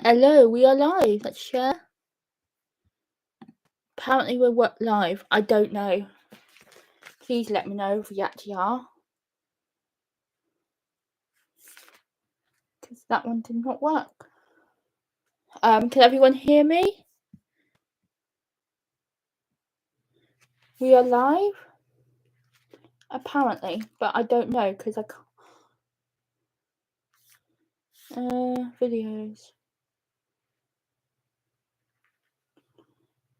Hello, we are live. Let's share. Apparently we're live. I don't know. Please let me know if we actually are. Because that one did not work. Can everyone hear me? We are live? Apparently, but I don't know because I can't. Videos.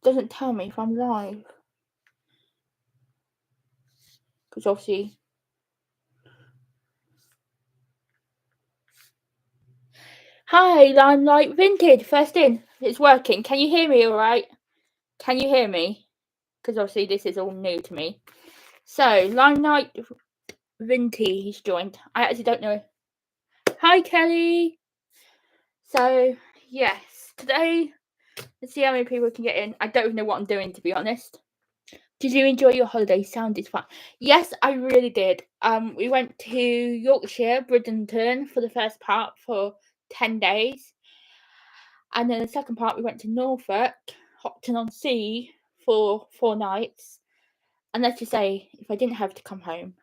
Doesn't tell me if I'm live. Because obviously... Hi, Limelight Vintage. First in. It's working. Can you hear me alright? Can you hear me? Because obviously this is all new to me. So, Limelight Vintage joined. I actually don't know. Hi, Kelly. So, yes, today, let's see how many people can get in. I don't even know what I'm doing, to be honest. Did you enjoy your holiday? Sounded fun. Yes, I really did. We went to Yorkshire, Briddenton for the first part for 10 days. And then the second part, we went to Norfolk, Hopton-on-Sea for 4 nights. And let's just say, if I didn't have to come home,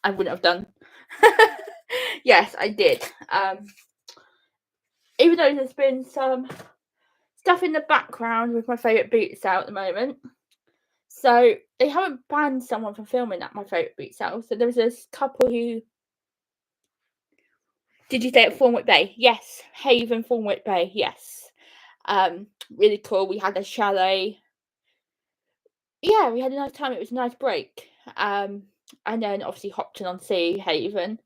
I wouldn't have done. Yes, I did. Even though there's been some stuff in the background with my favourite boots out at the moment. So they haven't banned someone from filming at my favourite boots out. So there was this couple who... Did you stay at Thornwick Bay? Yes. Haven, Thornwick Bay, yes. Really cool. We had a chalet. Yeah, we had a nice time. It was a nice break. And then obviously Hopton-on-Sea, Haven.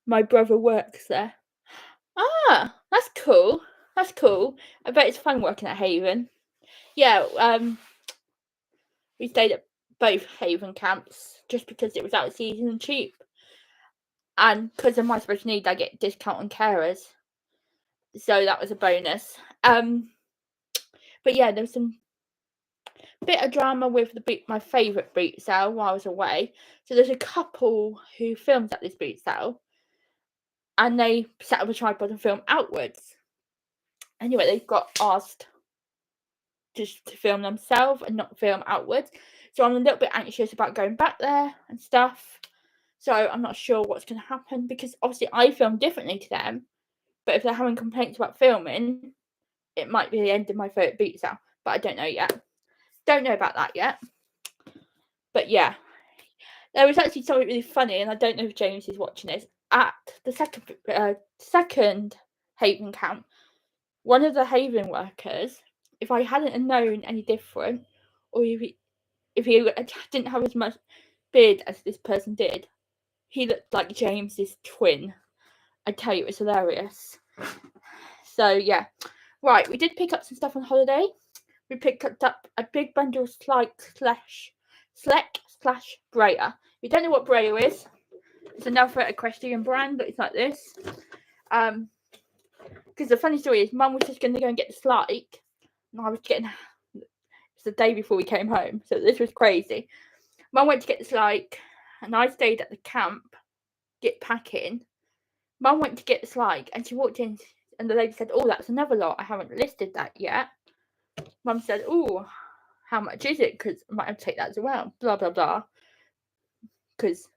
My brother works there. Ah, that's cool. That's cool. I bet it's fun working at Haven. Yeah, we stayed at both Haven camps just because it was out of season and cheap. And because of my special needs, I get discount on carers. So that was a bonus. But yeah, there was some bit of drama with my favourite boot sale while I was away. So there's a couple who filmed at this boot sale. And they set up a tripod and film outwards. Anyway, they got asked just to film themselves and not film outwards. So I'm a little bit anxious about going back there and stuff. So I'm not sure what's going to happen because obviously I film differently to them. But if they're having complaints about filming, it might be the end of my favourite boot sale. But I don't know yet. Don't know about that yet. But yeah. There was actually something really funny, and I don't know if James is watching this. At the second Haven camp, one of the Haven workers, if I hadn't known any different, or if he didn't have as much beard as this person did, he looked like James's twin. I tell you, it was hilarious. So yeah, right. We did pick up some stuff on holiday. We picked up a big bundle of Sleck/Brayer. If you don't know what Brayer is, it's another equestrian brand that is like this. Because the funny story is, Mum was just going to go and get the Slike, and I was getting... It's the day before we came home, so this was crazy. Mum went to get the Slike, and I stayed at the camp, packing. Mum went to get the Slike, and she walked in, and the lady said, "Oh, that's another lot. I haven't listed that yet." Mum said, "Oh, how much is it? Because I might have to take that as well." Blah blah blah. Because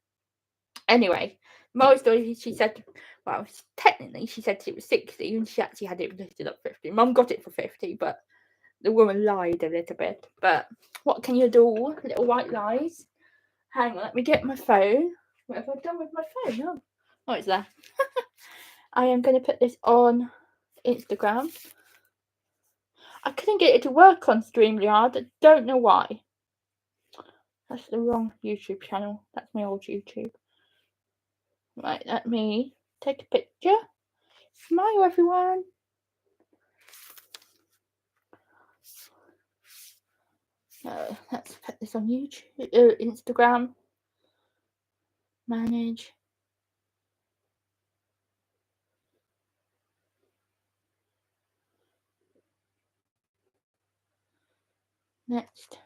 anyway, moral story, she said, well, technically she said it was 60, and she actually had it listed at 50. Mum got it for 50, but the woman lied a little bit. But what can you do? Little white lies. Hang on, let me get my phone. What have I done with my phone? Oh, it's there. I am going to put this on Instagram. I couldn't get it to work on StreamYard. I don't know why. That's the wrong YouTube channel. That's my old YouTube. Right, let me take a picture. Smile, everyone. Let's put this on YouTube, Instagram. Manage. Next.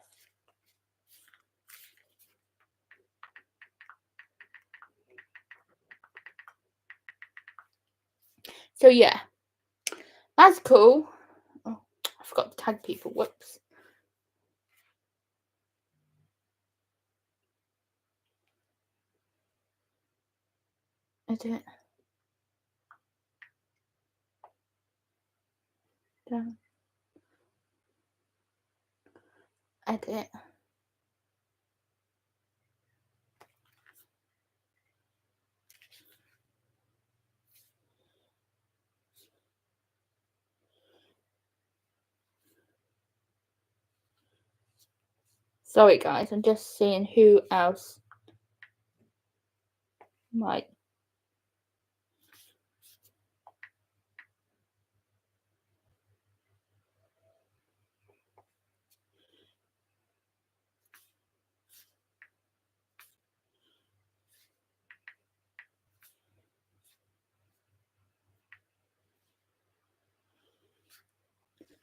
So yeah, That's cool. Oh, I forgot to tag people. Whoops. Edit. Down. Edit. Sorry guys, I'm just seeing who else might.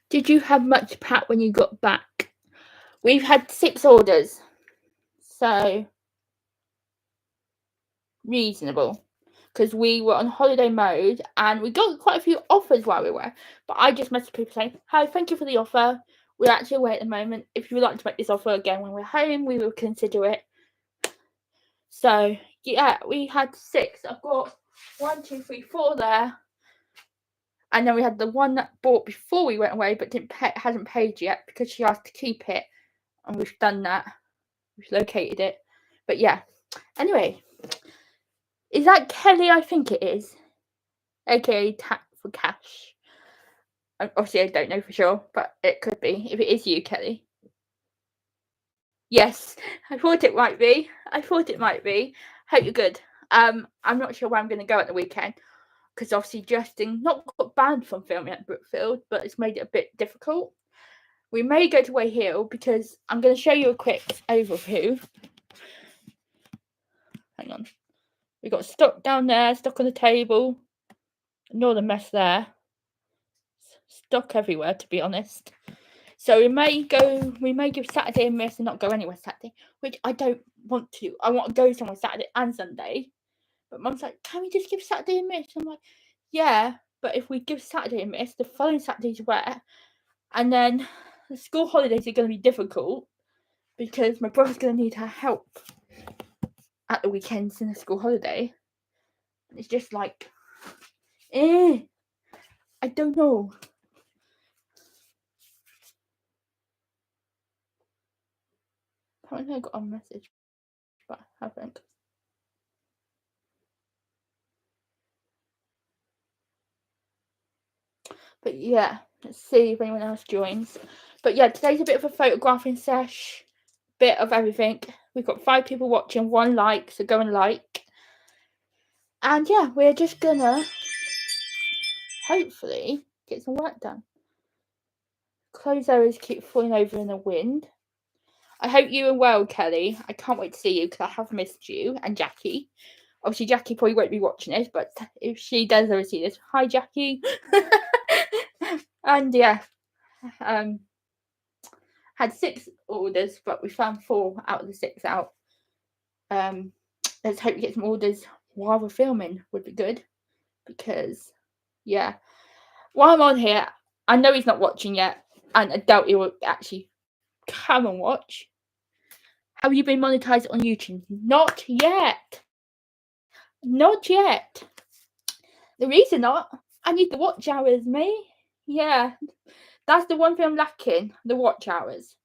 Did you have much pat when you got back? We've had 6 orders, so reasonable, because we were on holiday mode and we got quite a few offers while we were. But I just messaged people saying, "Hi, thank you for the offer. We're actually away at the moment. If you would like to make this offer again when we're home, we will consider it." So yeah, we had 6. I've got 1, 2, 3, 4 there. And then we had the one that bought before we went away but hasn't paid yet because she asked to keep it, and we've done that. We've located it. But yeah. Anyway, is that Kelly? I think it is. AKA Tap for Cash. Obviously, I don't know for sure, but it could be. If it is you, Kelly. Yes, I thought it might be. Hope you're good. I'm not sure where I'm going to go at the weekend, because obviously Justin not got banned from filming at Brookfield, but it's made it a bit difficult. We may go to Way Hill because I'm going to show you a quick overview. Hang on. We got stock down there, stock on the table. Ignore the mess there. Stock everywhere, to be honest. So we may give Saturday a miss and not go anywhere Saturday, which I don't want to. I want to go somewhere Saturday and Sunday. But Mum's like, "Can we just give Saturday a miss?" I'm like, "Yeah, but if we give Saturday a miss, the following Saturday's wet, and then the school holidays are going to be difficult because my brother's going to need her help at the weekends in the school holiday." And it's just like, I don't know. Apparently I got a message, but I haven't. But yeah, let's see if anyone else joins. But yeah, today's a bit of a photographing sesh, bit of everything. We've got 5 people watching, 1 like, so go and like. And yeah, we're just gonna hopefully get some work done. Clothes areas keep falling over in the wind. I hope you are well, Kelly. I can't wait to see you because I have missed you, and Jackie. Obviously, Jackie probably won't be watching this, but if she does ever see this, hi, Jackie. And yeah, had 6 orders, but we found 4 out of the 6 out. Let's hope we get some orders while we're filming. Would be good, because yeah, while I'm on here, I know he's not watching yet, and I doubt he will actually come and watch. Have you been monetized on YouTube? Not yet. Not yet. The reason not, I need the watch hours, me. Yeah, that's the one thing I'm lacking, the watch hours.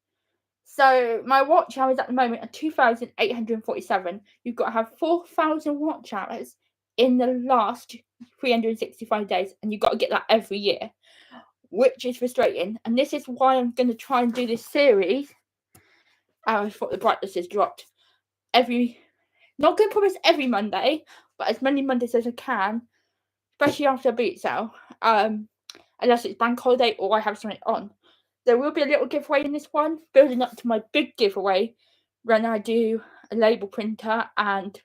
So my watch hours at the moment are 2,847. You've got to have 4,000 watch hours in the last 365 days, and you've got to get that every year, which is frustrating. And this is why I'm going to try and do this series. I thought the brightness has dropped. Not going to promise every Monday, but as many Mondays as I can, especially after a boot sale, unless it's bank holiday or I have something on. There will be a little giveaway in this one, building up to my big giveaway when I do a label printer and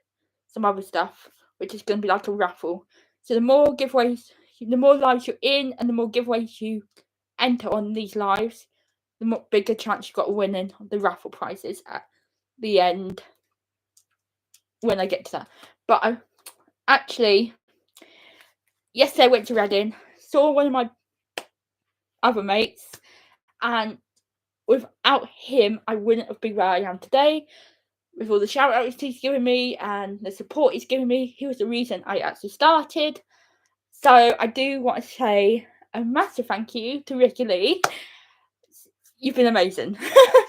some other stuff, which is going to be like a raffle. So the more giveaways, the more lives you're in, and the more giveaways you enter on these lives, the more bigger chance you've got of winning the raffle prizes at the end when I get to that. But yesterday I went to Reading, saw one of my other mates, and without him, I wouldn't have been where I am today. With all the shout outs he's given me and the support he's given me, he was the reason I actually started. So I do want to say a massive thank you to Ricky Lee. You've been amazing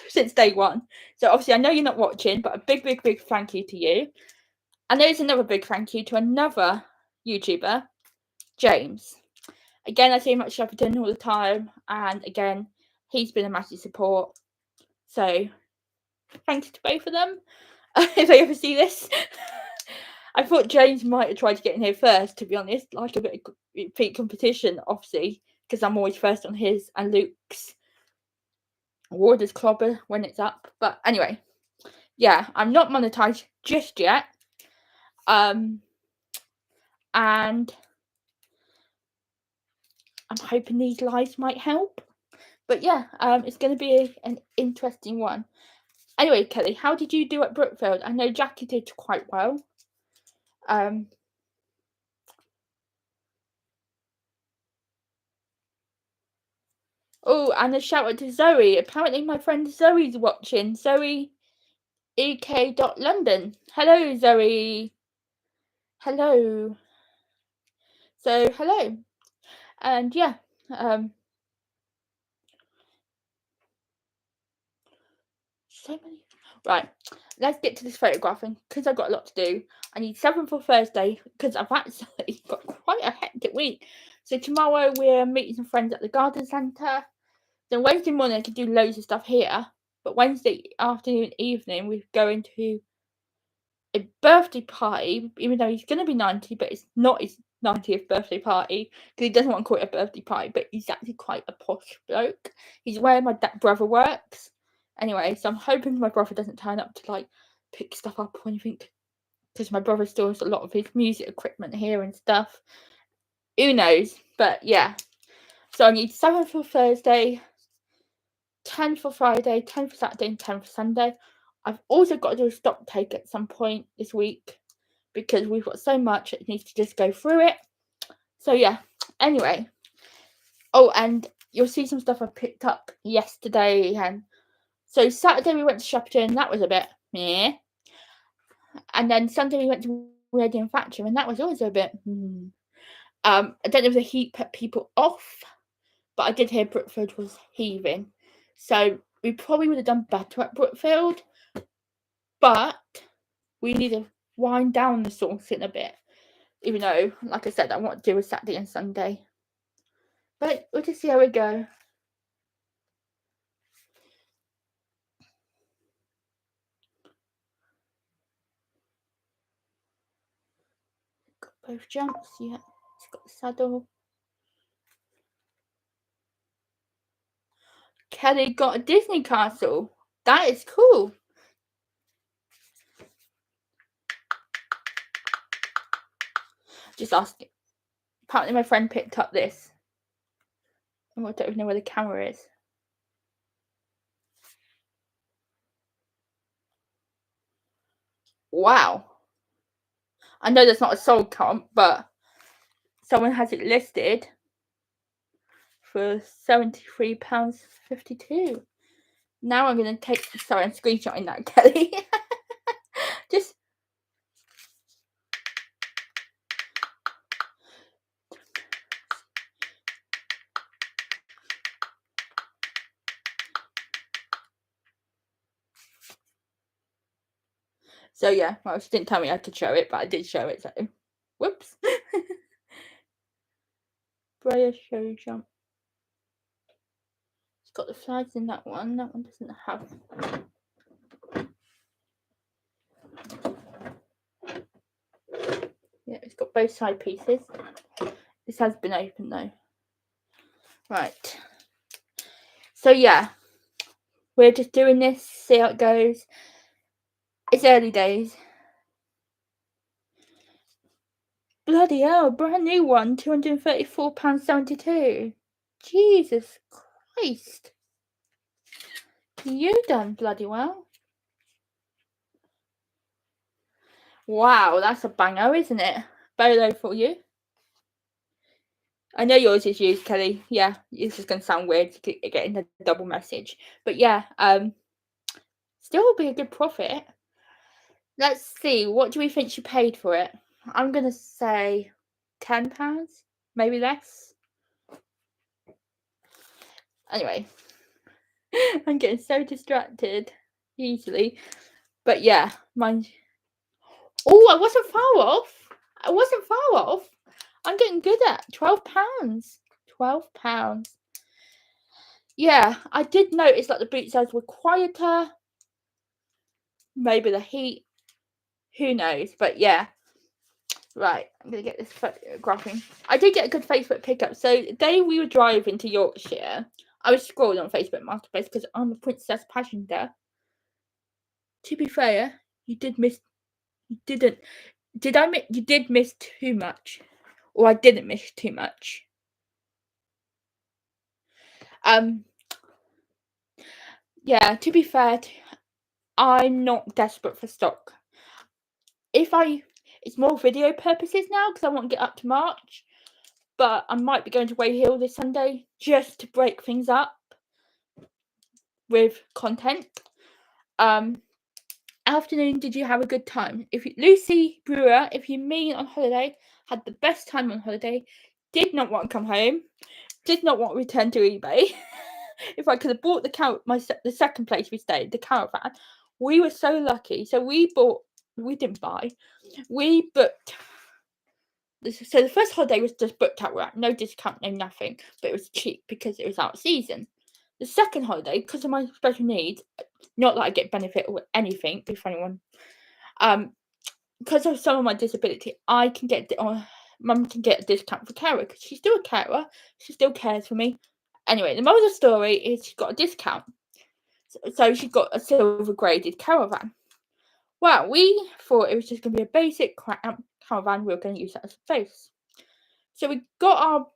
since day one. So obviously I know you're not watching, but a big, big, big thank you to you. And there's another big thank you to another YouTuber, James. Again, I see him at Shepperton all the time, and again, he's been a massive support. So thanks to both of them. If they ever see this. I thought James might have tried to get in here first, to be honest, like a bit of repeat competition, obviously, because I'm always first on his and Luke's Warders Clobber when it's up. But anyway, yeah, I'm not monetized just yet. And I'm hoping these lives might help. But yeah, it's going to be an interesting one. Anyway, Kelly, how did you do at Brookfield? I know Jackie did quite well. Oh, and a shout out to Zoe. Apparently my friend Zoe's watching. Zoe ek.london. Hello, Zoe. Hello. So, hello. And yeah, so many. Right, let's get to this photographing because I've got a lot to do. I need 7 for Thursday because I've actually got quite a hectic week. So tomorrow we're meeting some friends at the garden centre. Then Wednesday morning I could do loads of stuff here. But Wednesday afternoon, evening, we're going to a birthday party, even though he's going to be 90, but it's not his 90th birthday party because he doesn't want to call it a birthday party, but he's actually quite a posh bloke. He's where my brother works. Anyway, so I'm hoping my brother doesn't turn up to like pick stuff up or anything because my brother stores a lot of his music equipment here and stuff. Who knows? But yeah. So I need 7 for Thursday, 10 for Friday, 10 for Saturday, and 10 for Sunday. I've also got to do a stock take at some point this week because we've got so much it needs to just go through it. So yeah, anyway. Oh, and you'll see some stuff I picked up yesterday. And so Saturday we went to Shepperton, that was a bit meh. And then Sunday we went to Reading Factory, and that was also a bit I don't know if the heat put people off, but I did hear Brookfield was heaving. So we probably would have done better at Brookfield, but we need to wind down the sourcing a bit. Even though, like I said, I want to do a Saturday and Sunday. But we'll just see how we go. Got both jumps, yeah. It's got the saddle. Kelly got a Disney castle. That is cool. Just asking. Apparently my friend picked up this. I don't even know where the camera is. Wow. I know that's not a sold comp, but someone has it listed for £73.52. Now I'm going to take... Sorry, I'm screenshotting that, Kelly. Just... So yeah, well, she didn't tell me I could show it, but I did show it, so whoops. Braille show jump. It's got the flags in that one doesn't have. Yeah, it's got both side pieces. This has been open though. Right. So yeah, we're just doing this, see how it goes. It's early days. Bloody hell, brand new one, £234.72. Jesus Christ. You done bloody well. Wow, that's a banger, isn't it? Bolo for you. I know yours is used, Kelly. Yeah, it's just gonna sound weird getting a double message, but yeah, still be a good profit. Let's see, what do we think she paid for it? I'm gonna say £10, maybe less. Anyway, I'm getting so distracted easily, but yeah, mine. Oh, I wasn't far off. I wasn't far off. I'm getting good at £12. £12. Yeah, I did notice that the boot sales were quieter. Maybe the heat. Who knows? But yeah. Right, I'm gonna get this photographing. I did get a good Facebook pickup. So the day we were driving to Yorkshire, I was scrolling on Facebook Marketplace because I'm a Princess Passenger. To be fair, you did miss. You didn't. Did I miss? You did miss too much, or I didn't miss too much. Yeah. To be fair, I'm not desperate for stock. It's more video purposes now because I want to get up to March. But I might be going to Way Hill this Sunday just to break things up with content. Afternoon, did you have a good time? Lucy Brewer, if you mean on holiday, had the best time on holiday, did not want to come home, did not want to return to eBay. If I could have bought the second place we stayed, the caravan, we were so lucky. So we booked. So the first holiday was just booked outright, no discount, no nothing, but it was cheap because it was out of season. The second holiday, because of my special needs, not that I get benefit or anything, if anyone, because of some of my disability, I can get Mum can get a discount for carer because she's still a carer, she still cares for me. Anyway, the moral of the story is she got a discount, so she got a silver graded caravan. Well, we thought it was just going to be a basic caravan. We were going to use that as a base. So we got our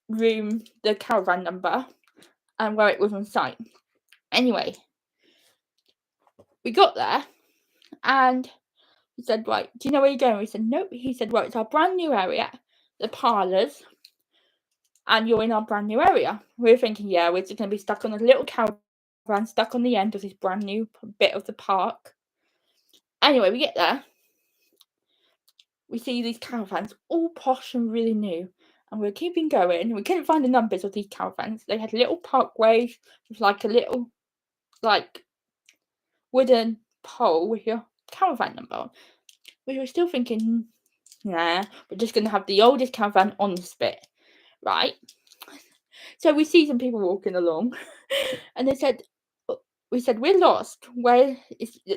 room, the caravan number, and where it was on site. Anyway, we got there, and he said, right, do you know where you're going? We said, nope. He said, right, it's our brand new area, the parlours, and you're in our brand new area. We were thinking, yeah, we're just going to be stuck on a little caravan, stuck on the end of this brand new bit of the park. Anyway, we get there. We see these caravans, all posh and really new. And we're keeping going. We couldn't find the numbers of these caravans. They had little parkways with like a little, like, wooden pole with your caravan number on. We were still thinking, nah, we're just going to have the oldest caravan on this bit, right? So we see some people walking along, and we said, we're lost.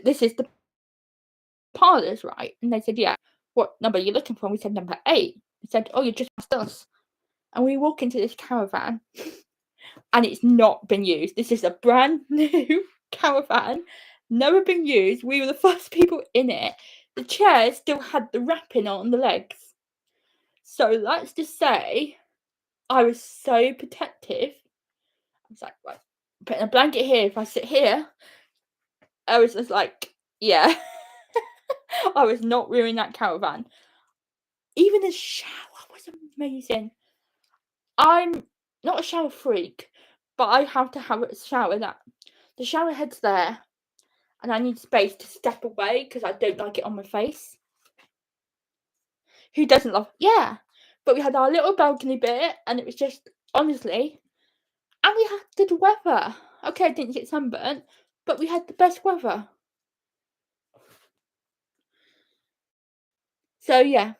This is the parlours, right? And they said, yeah. What number are you looking for? And we said, number 8. They said, oh, you're just past us. And we walk into this caravan, and it's not been used. This is a brand new caravan, never been used. We were the first people in it. The chairs still had the wrapping on the legs. So let's just say I was so protective. I was like, right, putting a blanket here. If I sit here, I was just like, yeah. I was not ruining that caravan. Even the shower was amazing. I'm not a shower freak, but I have to have a shower that the shower head's there, and I need space to step away because I don't like it on my face. Who doesn't love? Yeah, but we had our little balcony bit, and it was just honestly, and we had good weather. Okay, I didn't get sunburnt, but we had the best weather. So yeah,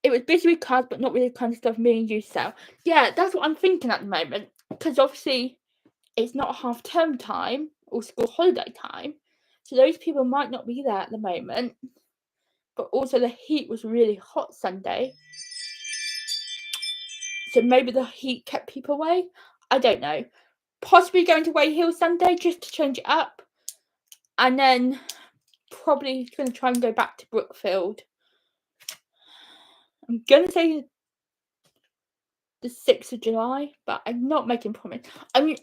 it was busy with cars, but not really the kind of stuff me and you sell. Yeah, that's what I'm thinking at the moment, because obviously it's not half-term time or school holiday time, so those people might not be there at the moment. But also the heat was really hot Sunday, so maybe the heat kept people away. I don't know. Possibly going to Way Hill Sunday just to change it up, and then probably going to try and go back to Brookfield. I'm going to say the 6th of July, but I'm not making promise. I mean,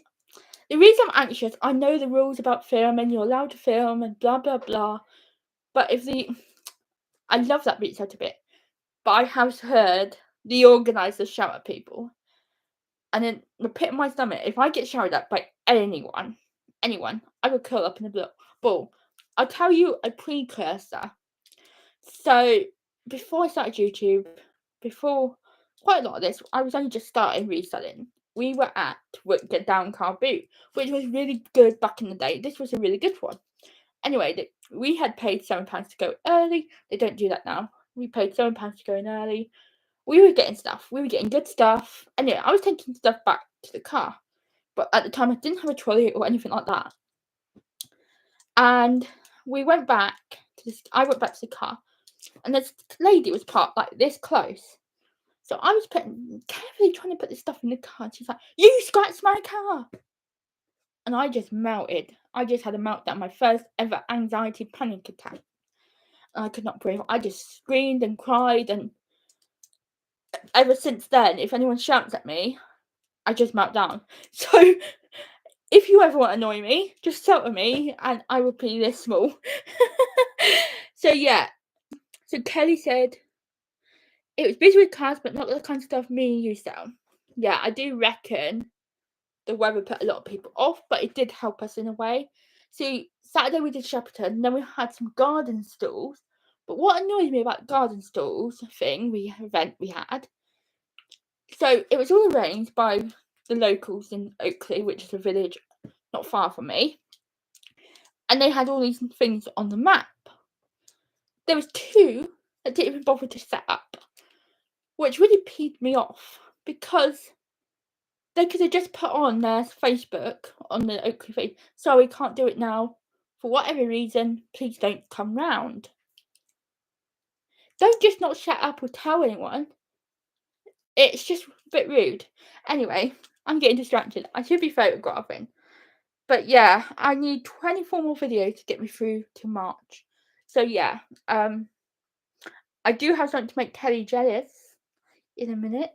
the reason I'm anxious, I know the rules about filming, you're allowed to film and blah blah blah, but I love that beach out a bit, but I have heard the organisers shout at people, And in the pit of my stomach, if I get shouted at by anyone, I will curl up in a ball. I'll tell you a precursor. So before I started YouTube, before quite a lot of this, I was only just starting reselling. We were at Get Down Car Boot, which was really good back in the day. This was a really good one. Anyway, we had paid £7 to go early. They don't do that now. We paid £7 to go in early. We were getting stuff. We were getting good stuff. Anyway, I was taking stuff back to the car. But at the time, I didn't have a trolley or anything like that. And we went back to this. I went back to the car. And this lady was parked like this close. So I was carefully trying to put this stuff in the car. And she's like, "You scratched my car." And I just melted. I just had a meltdown. My first ever anxiety panic attack. And I could not breathe. I just screamed and cried. And ever since then, if anyone shouts at me, I just melt down. So if you ever want to annoy me, just shout at me and I will be this small. So yeah. So Kelly said it was busy with cars, but not the kind of stuff me and you sell. Yeah, I do reckon the weather put a lot of people off, but it did help us in a way. See, Saturday we did Shepperton, and then we had some garden stalls. But what annoyed me about garden stalls event we had, so it was all arranged by the locals in Oakley, which is a village not far from me. And they had all these things on the map. There was 2 that didn't even bother to set up, which really peed me off because they could have just put on their Facebook on the Oakley feed. Sorry, can't do it now. For whatever reason, please don't come round. Don't just not shut up or tell anyone. It's just a bit rude. Anyway, I'm getting distracted. I should be photographing. But yeah, I need 24 more videos to get me through to March. So yeah, I do have something to make Kelly jealous in a minute.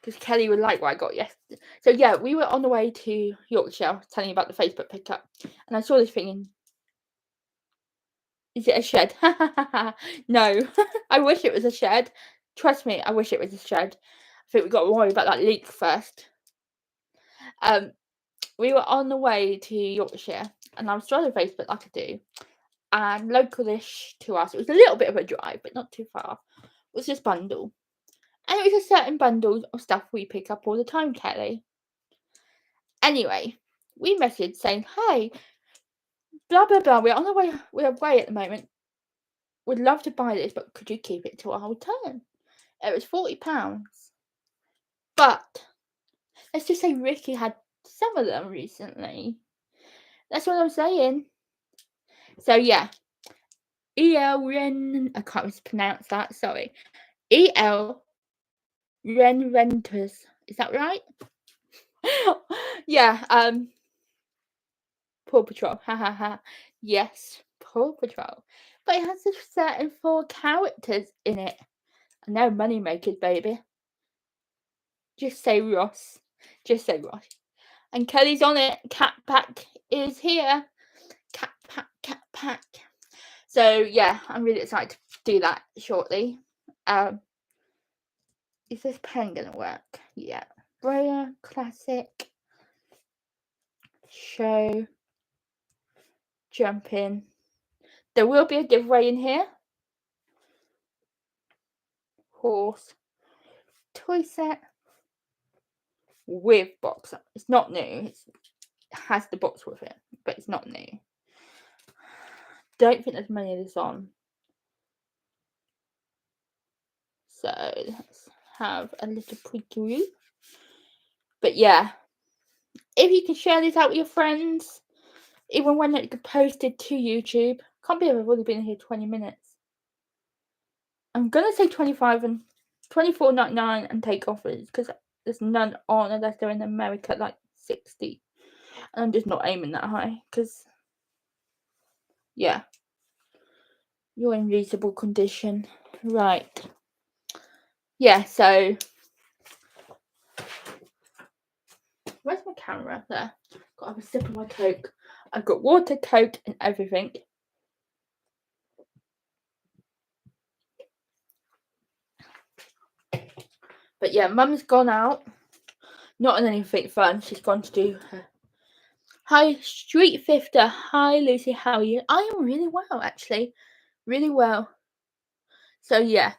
Because Kelly would like what I got yesterday. So yeah, we were on the way to Yorkshire, telling you about the Facebook pickup, and I saw this thing in. Is it a shed? No, I wish it was a shed. Trust me, I wish it was a shed. I think we got to worry about that leak first. We were on the way to Yorkshire, and I was scrolling Facebook like I do, and localish to us, it was a little bit of a drive, but not too far, was this bundle. And it was a certain bundle of stuff we pick up all the time, Kelly. Anyway, we messaged saying, "Hey, blah, blah, blah, we're on the way, we're away at the moment. Would love to buy this, but could you keep it to our return?" It was £40. But let's just say Ricky had some of them recently. That's what I'm saying. So yeah. I can't mispronounce that, sorry. Renters. Is that right? Yeah, Paw Patrol. Ha ha ha. Yes, Paw Patrol. But it has a certain 4 characters in it. And they're money makers, baby. Just say Ross. Just say Ross. And Kelly's on it. Cat Pack is here. Cat Pack. So yeah, I'm really excited to do that shortly. Is this pen gonna work? Yeah. Braille Classic. Show. Jumping. There will be a giveaway in here. Horse. Toy set. With box. It's not new. It has the box with it, but it's not new. Don't think there's many of this on. So let's have a little preview. But yeah, if you can share this out with your friends, even when it gets posted to YouTube. Can't believe I've already been here 20 minutes. I'm gonna say 25 and $24.99 and take offers because there's none on unless they're in America like 60. And I'm just not aiming that high because yeah, you're in reasonable condition. Right. Yeah, so where's my camera? There. Got to have a sip of my Coke. I've got water, Coke, and everything. But yeah, Mum's gone out. Not on anything fun. She's gone to do her. Hi, Street Fifter. Hi, Lucy. How are you? I am really well, actually. Really well. So yeah.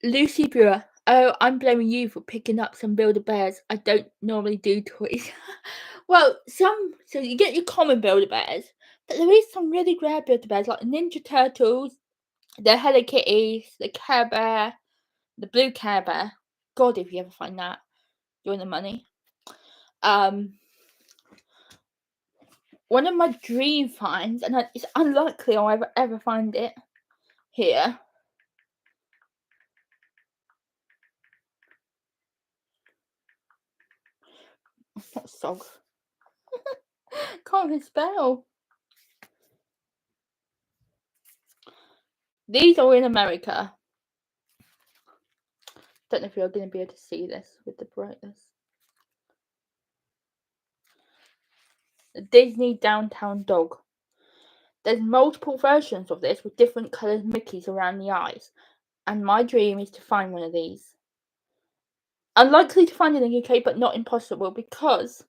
Lucy Brewer. Oh, I'm blaming you for picking up some Build-A-Bears. I don't normally do toys. Well, so you get your common Build-A-Bears, but there is some really rare Build-A-Bears, like the Ninja Turtles, the Hello Kitties, the Care Bear, the Blue Care Bear. God, if you ever find that, you're in the money. One of my dream finds, and it's unlikely I'll ever find it here. What song? Can't even spell. These are in America. Don't know if you're going to be able to see this with the brightness. The Disney Downtown Dog. There's multiple versions of this with different coloured Mickeys around the eyes, and my dream is to find one of these. Unlikely to find in the UK, but not impossible, because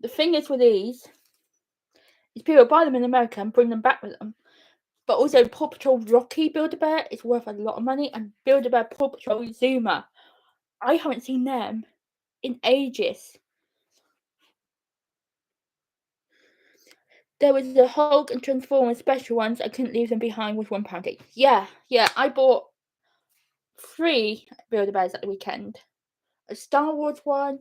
the thing is with these is people buy them in America and bring them back with them. But also Paw Patrol Rocky Build-A-Bear is worth a lot of money, and Build-A-Bear Paw Patrol Zuma. I haven't seen them in ages. There was the Hulk and Transformers special ones. I couldn't leave them behind with £1 each. Yeah, I bought 3 Build-A-Bears at the weekend. A Star Wars one,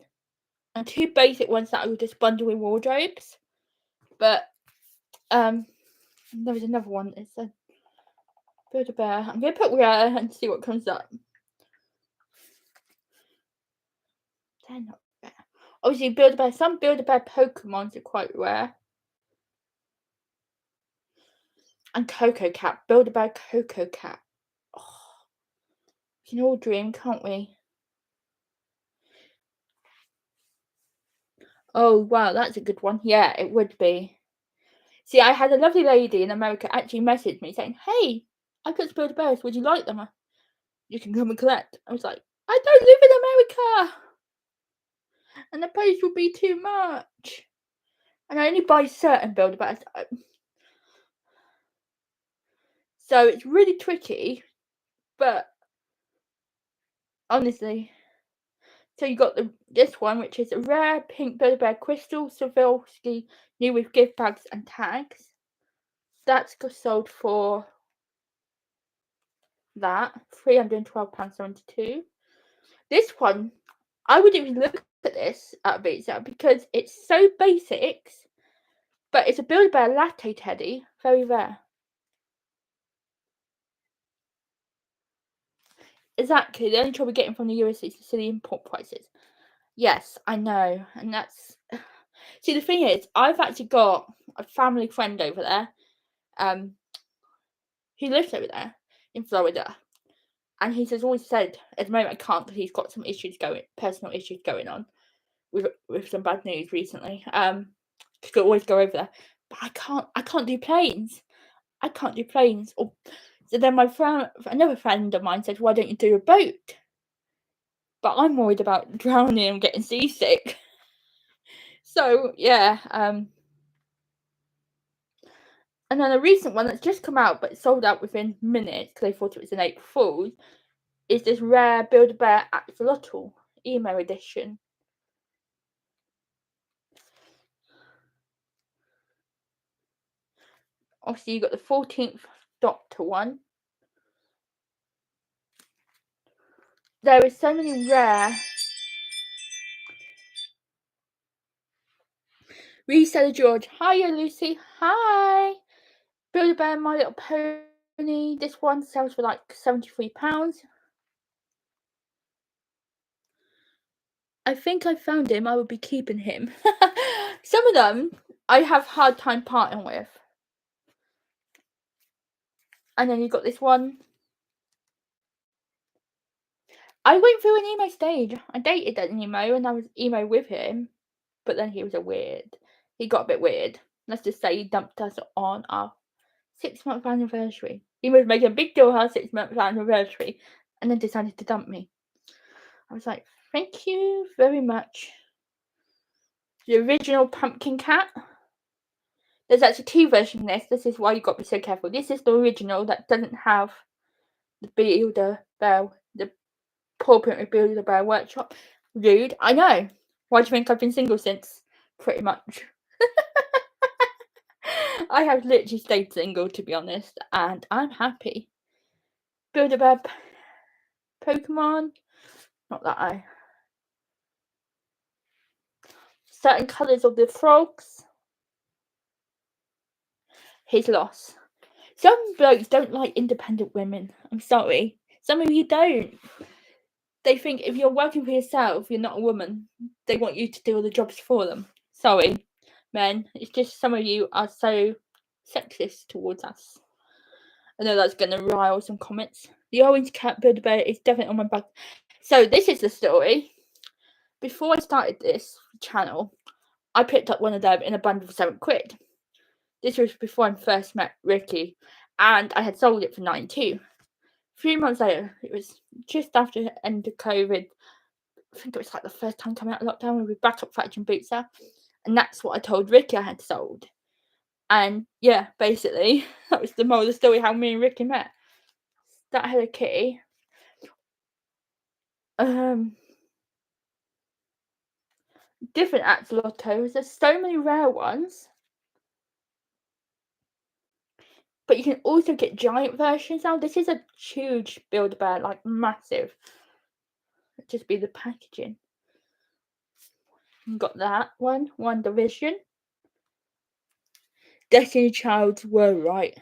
and 2 basic ones that I would just bundle in wardrobes. But there was another one. It's a Build-A-Bear. I'm gonna put rare and see what comes up. They're not rare. Obviously, Build-A-Bear. Some Build-A-Bear Pokemons are quite rare. And Coco Cat. Build-A-Bear Coco Cat. Oh, we can all dream, can't we? Oh wow, that's a good one. Yeah, it would be. See, I had a lovely lady in America actually message me saying, "Hey, I got Build-A-Bears. Would you like them? You can come and collect." I was like, "I don't live in America, and the price would be too much. And I only buy certain Build-A-Bears." So it's really tricky, but honestly. So you got this one, which is a rare pink Build-A-Bear Crystal Swarovski, new with gift bags and tags. That's sold for that £312.72. This one, I wouldn't even look at this at Visa because it's so basic, but it's a Build-A-Bear latte teddy, very rare. Exactly, the only trouble getting from the US is the silly import prices. Yes, I know, and that's. See, the thing is, I've actually got a family friend over there, who lives over there in Florida, and he has always said at the moment I can't because he's got some personal issues going on with some bad news recently. Could always go over there, but I can't do planes. I can't do planes. So then another friend of mine said, "Why don't you do a boat?" But I'm worried about drowning and getting seasick. So yeah, and then a recent one that's just come out, but it sold out within minutes because they thought it was an April Fool's, is this rare Build-A-Bear Axolotl emo edition. Obviously, you got the 14th Doctor one. There is so many rare. Reseller George. Hiya, Lucy. Hi. Build-A-Bear My Little Pony. This one sells for like £73. I think I found him. I would be keeping him. Some of them I have hard time parting with. And then you got this one. I went through an emo stage. I dated an emo and I was emo with him. But then he got a bit weird. Let's just say he dumped us on our 6-month anniversary. He was making a big deal of our 6-month anniversary. and then decided to dump me. I was like, thank you very much. The original pumpkin cat. There's actually 2 versions of this. This is why you got to be so careful. This is the original that doesn't have the Build-A-Bear, the Paw Print Build-A-Bear workshop. Rude, I know. Why do you think I've been single since? Pretty much. I have literally stayed single, to be honest, and I'm happy. Build-A-Bear Pokemon. Not that I. Certain colours of the frogs. His loss. Some blokes don't like independent women. I'm sorry. Some of you don't. They think if you're working for yourself, you're not a woman. They want you to do all the jobs for them. Sorry, men. It's just some of you are so sexist towards us. I know that's going to rile some comments. The orange cat Build-A-Bear is definitely on my back. So this is the story. Before I started this channel, I picked up one of them in a bundle for £7. This was before I first met Ricky, and I had sold it for £92. 3 months later, it was just after the end of COVID. I think it was like the first time coming out of lockdown, we were back up fetching boots out, and that's what I told Ricky I had sold. And yeah, basically, that was the moral of the story, how me and Ricky met. That Hello Kitty. Different axolotls. There's so many rare ones. But you can also get giant versions now. This is a huge Build-A-Bear, like massive. It'd just be the packaging. Got that one. One Division. Destiny Childs were right.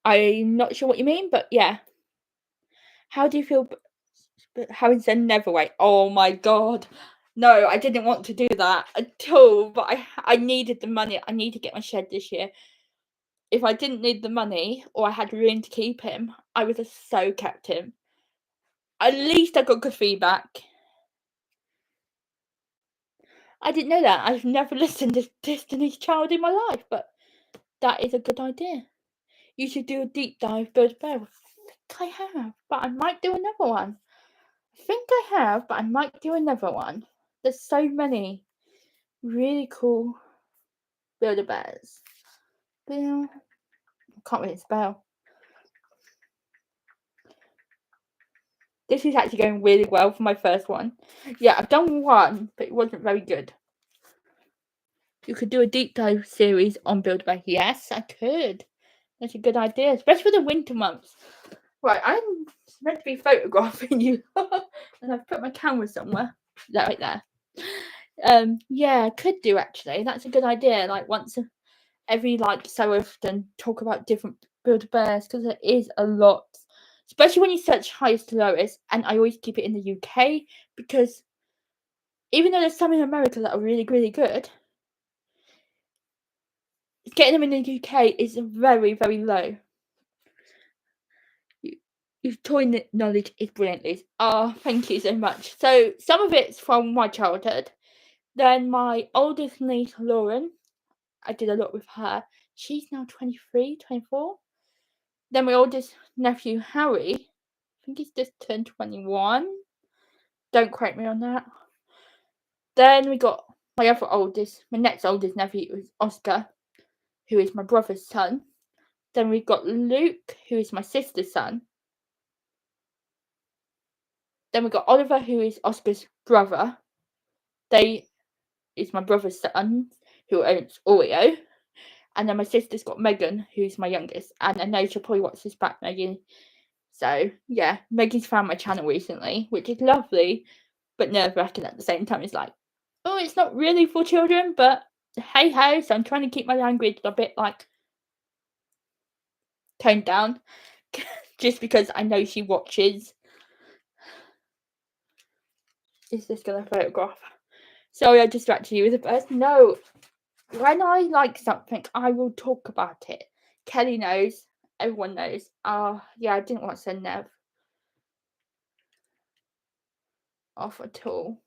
I'm not sure what you mean, but yeah. How do you feel having said Neverwait? Oh my god. No, I didn't want to do that at all, but I needed the money. I need to get my shed this year. If I didn't need the money or I had room to keep him, I would have so kept him. At least I got good feedback. I didn't know that. I've never listened to Destiny's Child in my life, but that is a good idea. You should do a deep dive Build-A-Bear. I think I have, but I might do another one. I think I have, but I might do another one. There's so many really cool Build-A-Bears. Bill, I can't really spell. This is actually going really well for my first one. Yeah, I've done one, but it wasn't very good. You could do a deep dive series on Build-A-Bear. Yes, I could. That's a good idea, especially for the winter months. Right, I'm meant to be photographing you, and I've put my camera somewhere. That right there. Yeah, could do actually. That's a good idea. Like once every like so often, talk about different Build-A-Bears because there is a lot, especially when you search highest to lowest. And I always keep it in the UK because even though there's some in America that are really really good, getting them in the UK is very very low. Your toy knowledge is brilliant, Liz. Oh, thank you so much. So some of it's from my childhood. Then my oldest niece, Lauren, I did a lot with her. She's now 23, 24. Then my oldest nephew, Harry, I think he's just turned 21. Don't quote me on that. Then we got my next oldest nephew was Oscar, who is my brother's son. Then we got Luke, who is my sister's son. Then we got Oliver, who is Oscar's brother. They is my brother's son, who owns Oreo. And then my sister's got Megan, who's my youngest. And I know she'll probably watch this back, Megan. So, yeah, Megan's found my channel recently, which is lovely, but nerve-wracking at the same time. It's like, oh, it's not really for children, but hey-ho. So I'm trying to keep my language a bit, like, toned down. Just because I know she watches. Is this going to photograph? Sorry, I distracted you with a bird. No. When I like something, I will talk about it. Kelly knows. Everyone knows. Yeah, I didn't want to send Nev off at all.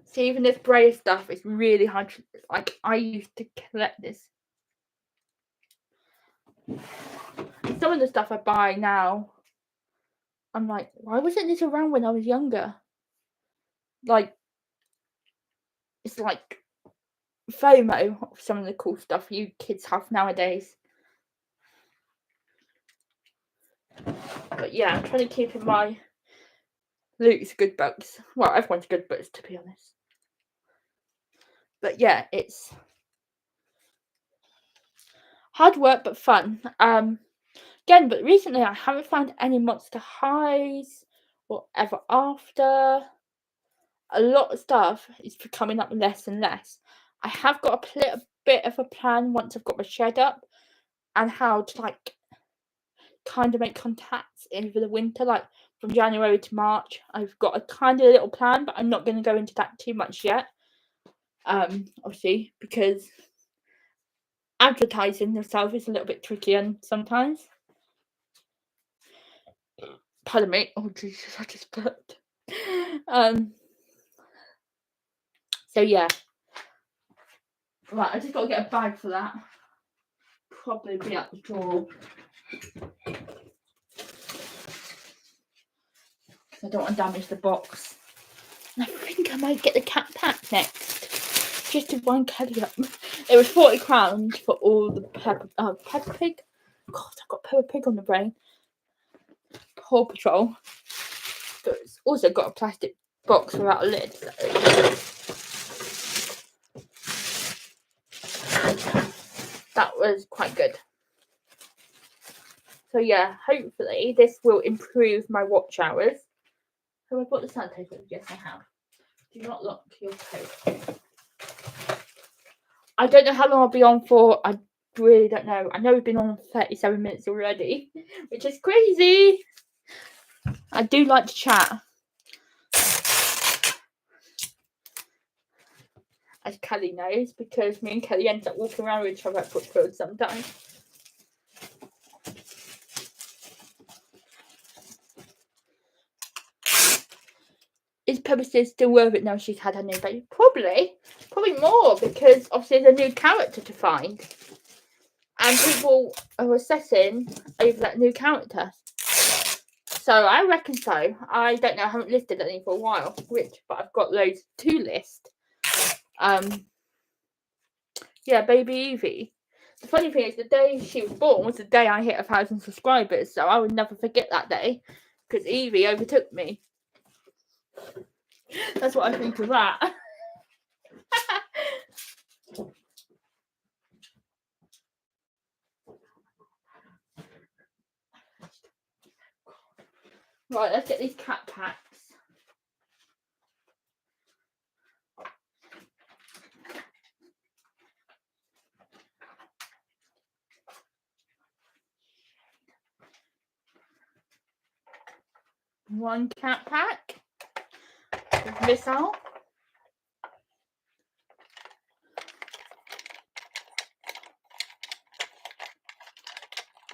See, even this braille stuff is really hard. Like, I used to collect this Some of the stuff I buy now, I'm like, why wasn't this around when I was younger? Like, it's like FOMO of some of the cool stuff you kids have nowadays. But yeah, I'm trying to keep in my Luke's good books. Well, everyone's good books, to be honest. But yeah, it's hard work but fun. Again, but recently I haven't found any Monster Highs or Ever After. A lot of stuff is coming up less and less. I have got a little bit of a plan once I've got my shed up and how to like kind of make contacts over the winter, like from January to March. I've got a kind of little plan, but I'm not going to go into that too much yet. Obviously, because advertising yourself is a little bit tricky and sometimes. Pardon me. Oh Jesus, I just burped. So yeah. Right, I just got to get a bag for that. Probably be at the drawer. I don't want to damage the box. And I think I might get the cat pack next. Just to wind Kelly up. It was £40 for all the Peppa Pig. God, I've got Peppa Pig on the brain. Paw Patrol. But it's also got a plastic box without a lid. So. That was quite good. So yeah, hopefully this will improve my watch hours. Have I got the sanitizer? Yes, I have. Do not lock your coat. I don't know how long I'll be on for. I really don't know. I know we've been on 37 minutes already, which is crazy. I do like to chat. As Kelly knows, because me and Kelly end up walking around with each other at Brookfield sometimes. Is Peppa still worth it now she's had her new baby? Probably more, because obviously there's a new character to find. And people are assessing over that new character. So I reckon so. I don't know, I haven't listed any for a while, but I've got loads to list. Yeah, baby Evie. The funny thing is, the day she was born was the day I hit 1,000 subscribers, so I would never forget that day, because Evie overtook me. That's what I think of that. Right, let's get these cat packs. One cat pack with Missile.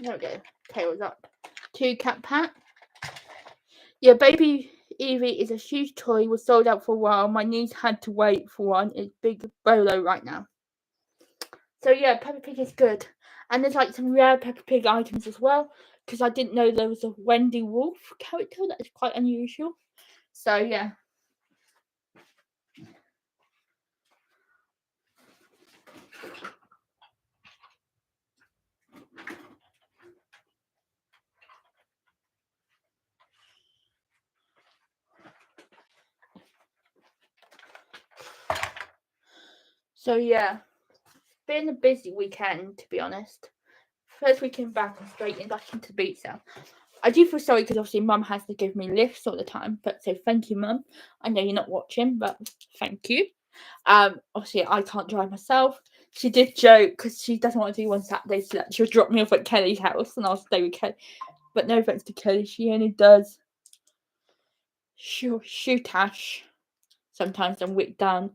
There we go. Tails up. 2 cat pack. Yeah, baby Evie is a huge toy. Was sold out for a while. My niece had to wait for one. It's big bolo right now. So yeah, Peppa Pig is good. And there's like some rare Peppa Pig items as well, because I didn't know there was a Wendy Wolf character. That is quite unusual. So yeah. So yeah, been a busy weekend, to be honest. First weekend back and straight back into the beach now. I do feel sorry because obviously Mum has to give me lifts all the time, but so thank you, Mum. I know you're not watching, but thank you. Obviously I can't drive myself. She did joke because she doesn't want to do one Saturday, so that she'll drop me off at Kelly's house and I'll stay with Kelly. But no offense to Kelly, she only does shoot ash sometimes and wick down.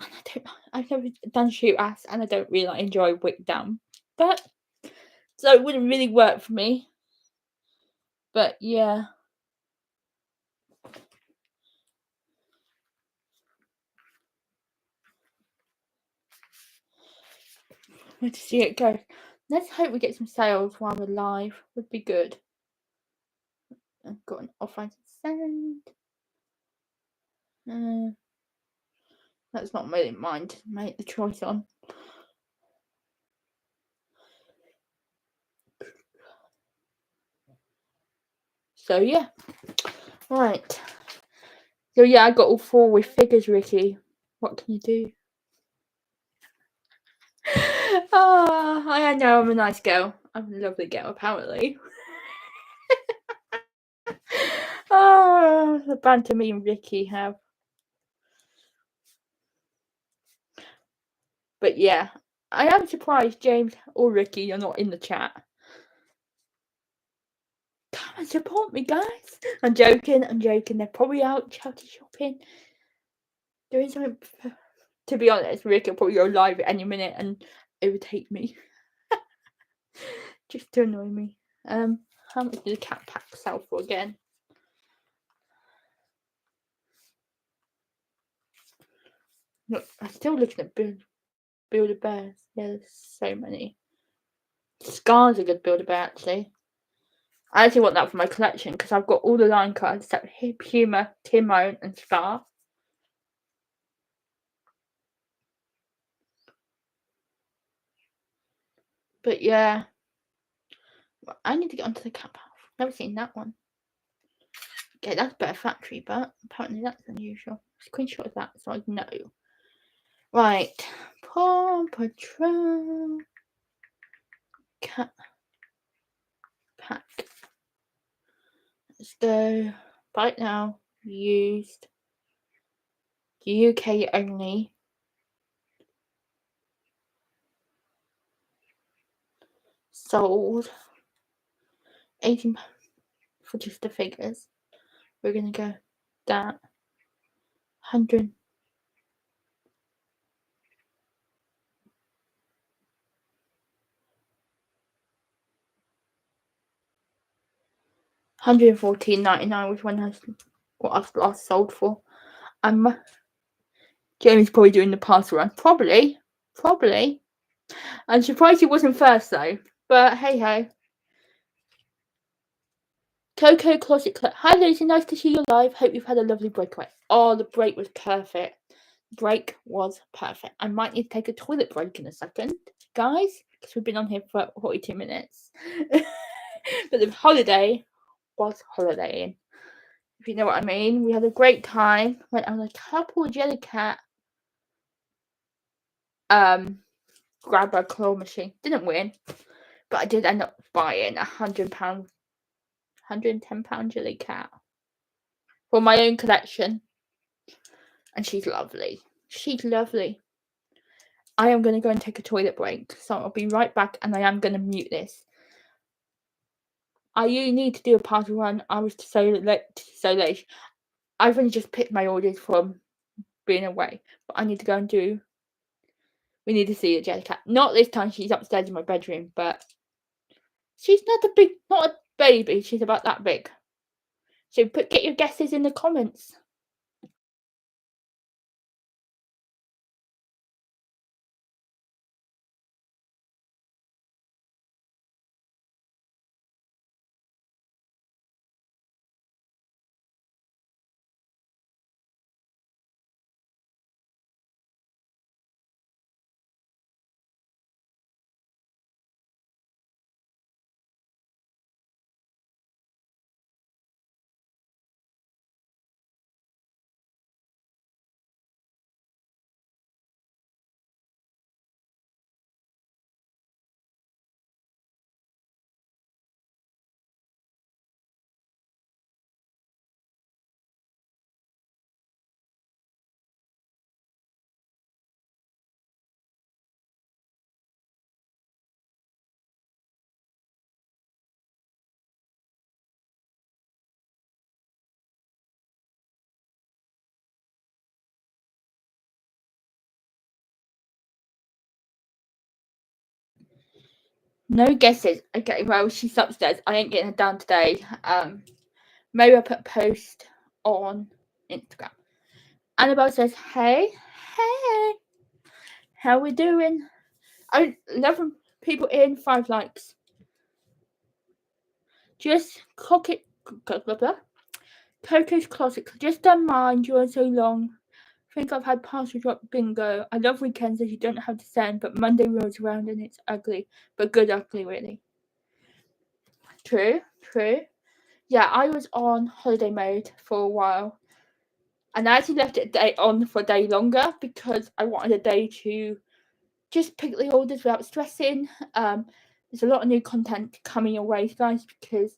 And I've never done shoot ash, and I don't really enjoy wick down. But so it wouldn't really work for me. But yeah. Where to see it go. Let's hope we get some sales while we're live. Would be good. I've got an offer to send. That's not really mine to make the choice on. So yeah. Right. So yeah, I got all 4 with figures, Ricky. What can you do? Oh, I know I'm a nice girl. I'm a lovely girl, apparently. Oh, the banter me and Ricky have. But yeah, I am surprised James or Ricky you're not in the chat. Come and support me, guys. I'm joking. They're probably out charity shopping. Doing something. To be honest, Ricky will probably go live at any minute and irritate me. Just to annoy me. How much did the cat pack sell for again? Look, I'm still looking at Build-A-Bears. Yeah, there's so many. Scar's a good Build-A-Bear, actually. I actually want that for my collection because I've got all the line cards except Hip, Humour, Timon, and Scar. But yeah, I need to get onto the cat pack. Never seen that one. Okay, that's better factory, but apparently that's unusual. Screenshot of that so I know. Right, Paw Patrol cat pack. Let's go. Right now, used. UK only. Sold. £18 for just the figures. We're gonna go that 100. £114.99 was when what I last sold for. Jamie's probably doing the parcel run. Probably. I'm surprised he wasn't first though. But hey ho. Coco Closet Club. Hi Lucy, nice to see you live. Hope you've had a lovely breakaway. Oh, the break was perfect. I might need to take a toilet break in a second, guys, because we've been on here for 42 minutes. But the holiday was holidaying, if you know what I mean. We had a great time. Went on a couple of Jellycat grab a claw machine. Didn't win, but I did end up buying £100, £110 Jellycat for my own collection. And she's lovely. I am going to go and take a toilet break, so I'll be right back, and I am going to mute this. I need to do a party run. I was so late. I've only just picked my orders from being away, but I need to go and do. We need to see the Jellycat. Not this time. She's upstairs in my bedroom, but she's not a baby. She's about that big. So get your guesses in the comments. No guesses. Okay, well, she's upstairs. I ain't getting her down today. Maybe I'll put a post on Instagram. Annabelle says, hey, how we doing? I love them. people in, 5 likes. Just Coco's Closet. Just don't mind, you are so long. Think I've had partial drop bingo. I love weekends as you don't have to send, but Monday rolls around and it's ugly. But good ugly, really. True. Yeah, I was on holiday mode for a while. And I actually left it on for a day longer because I wanted a day to just pick the orders without stressing. There's a lot of new content coming your way, guys, because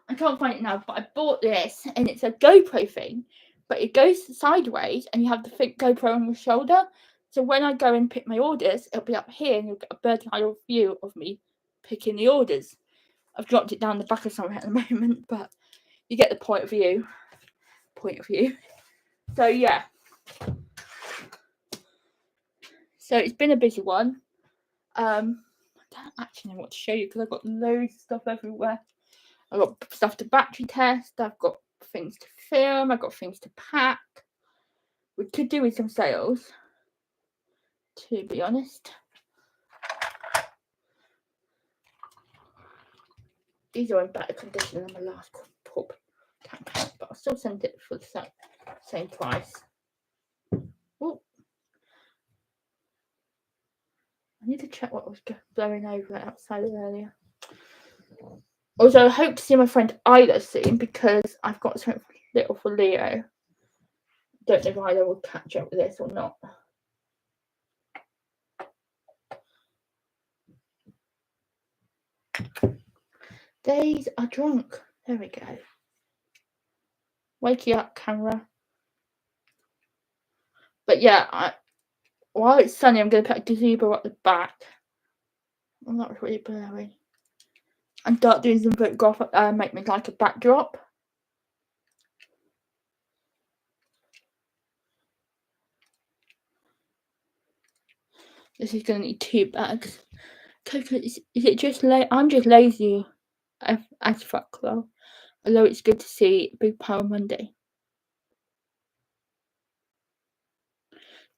I can't find it now, but I bought this and it's a GoPro thing, but it goes sideways and you have the GoPro on your shoulder. So when I go and pick my orders, it'll be up here and you'll get a bird's eye view of me picking the orders. I've dropped it down the back of somewhere at the moment, but you get the point of view. So yeah. So it's been a busy one. I don't actually know what to show you because I've got loads of stuff everywhere. I've got stuff to battery test. I've got things to film. I've got things to pack. We could do with some sales, to be honest. These are in better condition than my last pub campaign, but I'll still send it for the same price. Oh, I need to check what was blowing over outside earlier. Also, I hope to see my friend Isla soon because I've got something little for Leo. Don't know if Isla will catch up with this or not. Days are drunk. There we go. Wake you up, camera. But yeah, while it's sunny, I'm going to put a gazebo at the back. Well, that was really blurry. And start doing some photograph, make me like a backdrop. This is going to need 2 bags. Coco, is it just I'm just lazy as fuck though. Although it's good to see Big Power Monday.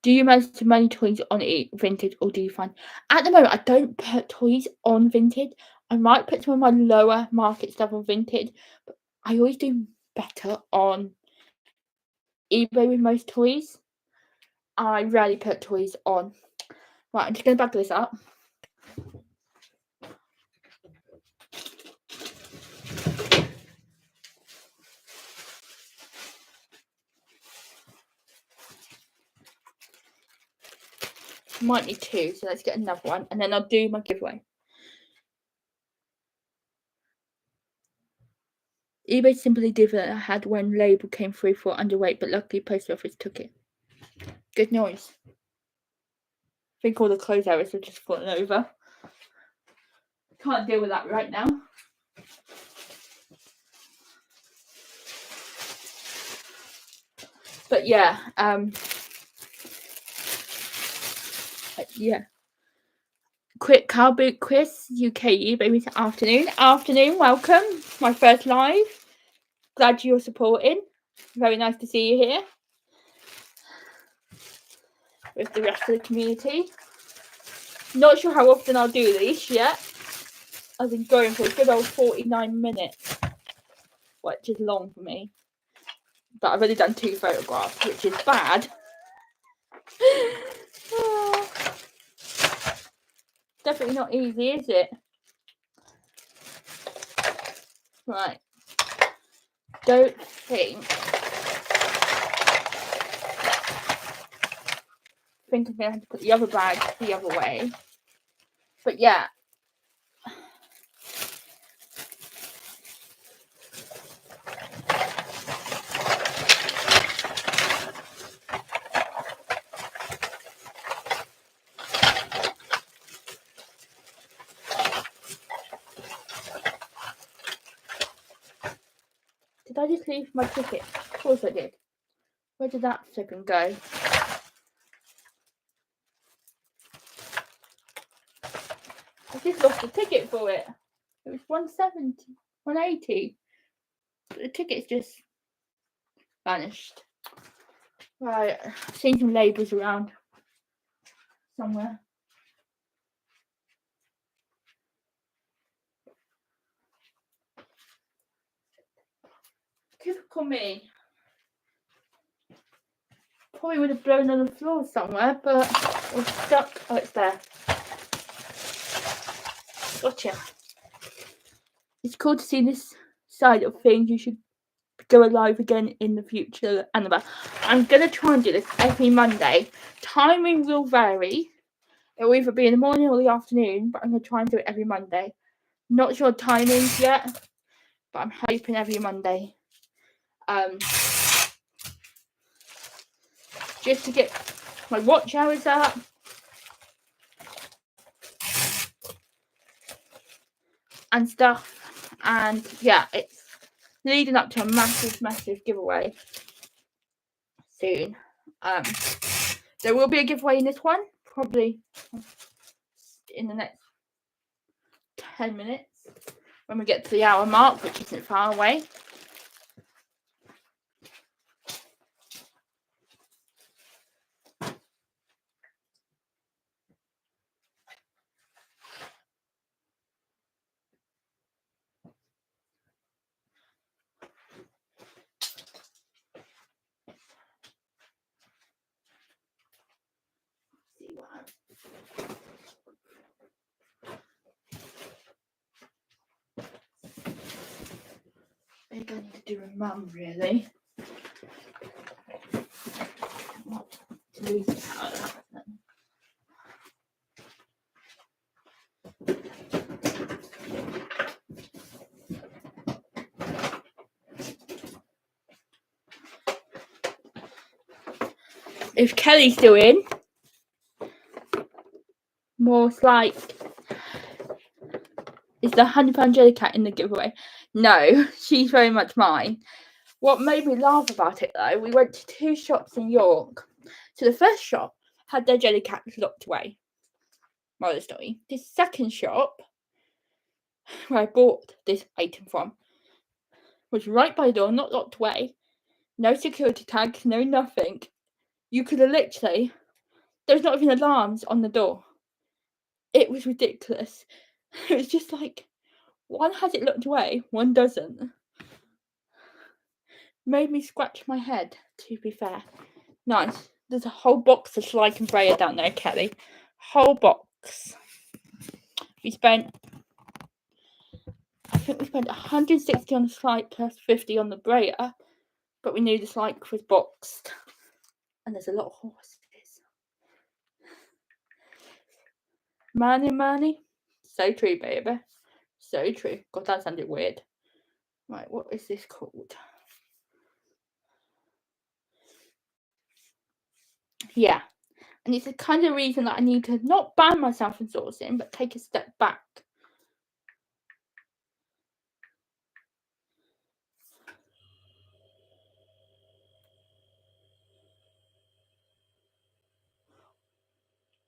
Do you manage to manage toys on Vinted or do you find... At the moment, I don't put toys on Vinted. I might put some of my lower market stuff on Vinted, but I always do better on eBay with most toys. I rarely put toys on. Right, I'm just going to bag this up. Might need 2, so let's get another one, and then I'll do my giveaway. eBay simply did what I had when label came through for underweight, but luckily post office took it. Good noise. I think all the clothes areas have just fallen over. Can't deal with that right now. But yeah, yeah. Quick car boot quiz, UK eBay afternoon. Welcome, my first live. Glad you're supporting. Very nice to see you here with the rest of the community. Not sure how often I'll do these yet. I've been going for a good old 49 minutes, which is long for me. But I've only done 2 photographs, which is bad. Definitely not easy, is it? Right. Don't think I'm going to have to put the other bag the other way. But yeah. Did I just leave my ticket? Of course I did. Where did that flipping go? just lost a ticket for it. It was 170, 180. But the ticket's just vanished. Right, I've seen some labels around somewhere. Typical me. Probably would have blown on the floor somewhere, but it was stuck. Oh, it's there. Gotcha. It's cool to see this side of things. You should go live again in the future, Annabelle. I'm going to try and do this every Monday. Timing will vary. It will either be in the morning or the afternoon, but I'm going to try and do it every Monday. Not sure timings yet, but I'm hoping every Monday. Just to get my watch hours up. And stuff. And yeah, it's leading up to a massive giveaway soon. There will be a giveaway in this one, probably in the next 10 minutes when we get to the hour mark, which isn't far away. I think I need to do a mum, really. If Kelly's still in, most like, is the £100 jelly cat in the giveaway? No, she's very much mine. What made me laugh about it though, we went to 2 shops in York. So the first shop had their jelly cats locked away. Moral of the story. The second shop, where I bought this item from, was right by the door, not locked away. No security tags, no nothing. You could have literally, there's not even alarms on the door. It was ridiculous. It was just like, one has it locked away, one doesn't. Made me scratch my head, to be fair. Nice. There's a whole box of Schleich and Freya down there, Kelly. Whole box. I think we spent 160 on the Schleich plus 50 on the Breyer, but we knew the Schleich was boxed. And there's a lot of horses. Money. So true, baby. So true. God, that sounded weird. Right, what is this called? Yeah. And it's the kind of reason that I need to not ban myself from sourcing, but take a step back.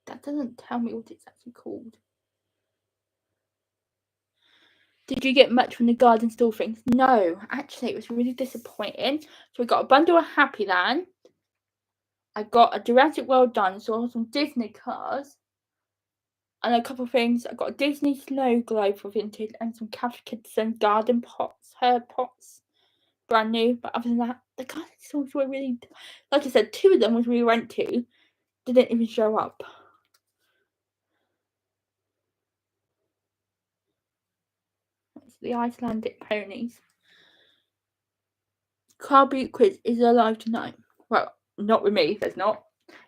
That doesn't tell me what it's actually called. Did you get much from the garden store things? No, actually, it was really disappointing. So we got a bundle of Happy Land. I got a Jurassic World dinosaur, some Disney cars, and a couple of things. I got a Disney snow globe for vintage and some Cafe Kidston garden pots, herb pots, brand new. But other than that, the garden stores were really, like I said, 2 of them, which we went to, didn't even show up. It's the Icelandic ponies. Car boot quiz is alive tonight. Well, not with me, there's not.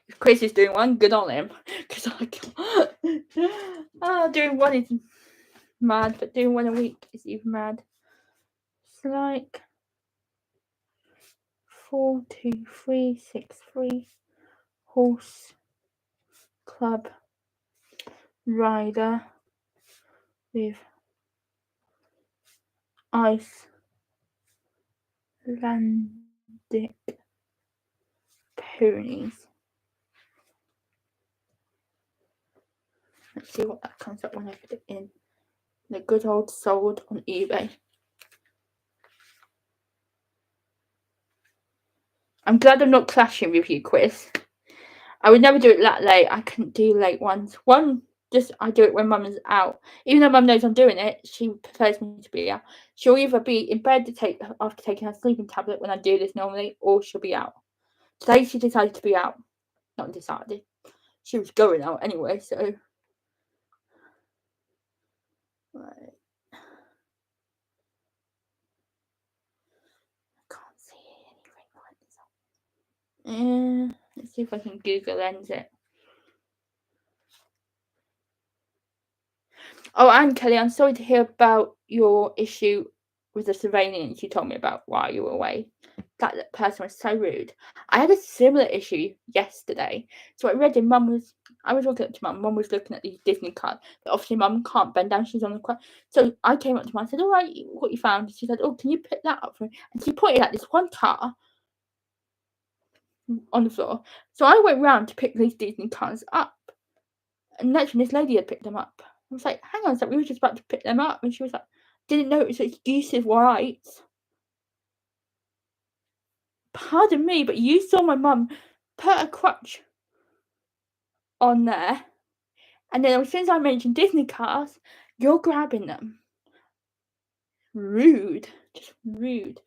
If Chris is doing one, good on him. Because I can't. Doing one is mad, but doing one a week is even mad. It's like 42363 horse club rider with Icelandic ponies. Let's see what that comes up when I put it in. The good old sold on eBay. I'm glad I'm not clashing with you, Quiz. I would never do it that late. I couldn't do late ones. I do it when Mum is out. Even though Mum knows I'm doing it, she prefers me to be out. She'll either be in bed after taking her sleeping tablet when I do this normally, or she'll be out. Today she decided to be out. Not decided. She was going out anyway, so. Right. I can't see anything. Let's see if I can Google Lens it. Oh, and Kelly, I'm sorry to hear about your issue with the surveillance you told me about while you were away. That person was so rude. I had a similar issue yesterday. So I read in I was walking up to Mum was looking at these Disney cards, but obviously Mum can't bend down, she's on the quad. So I came up to Mum and said, all right, what you found? She said, oh, can you pick that up for me? And she pointed at this one car on the floor. So I went round to pick these Disney cards up. And naturally, this lady had picked them up. I was like, hang on a sec, we were just about to pick them up. And she was like, didn't know it was exclusive rights. Pardon me, but you saw my mum put a crutch on there. And then as soon as I mentioned Disney cars, you're grabbing them. Rude. Just rude.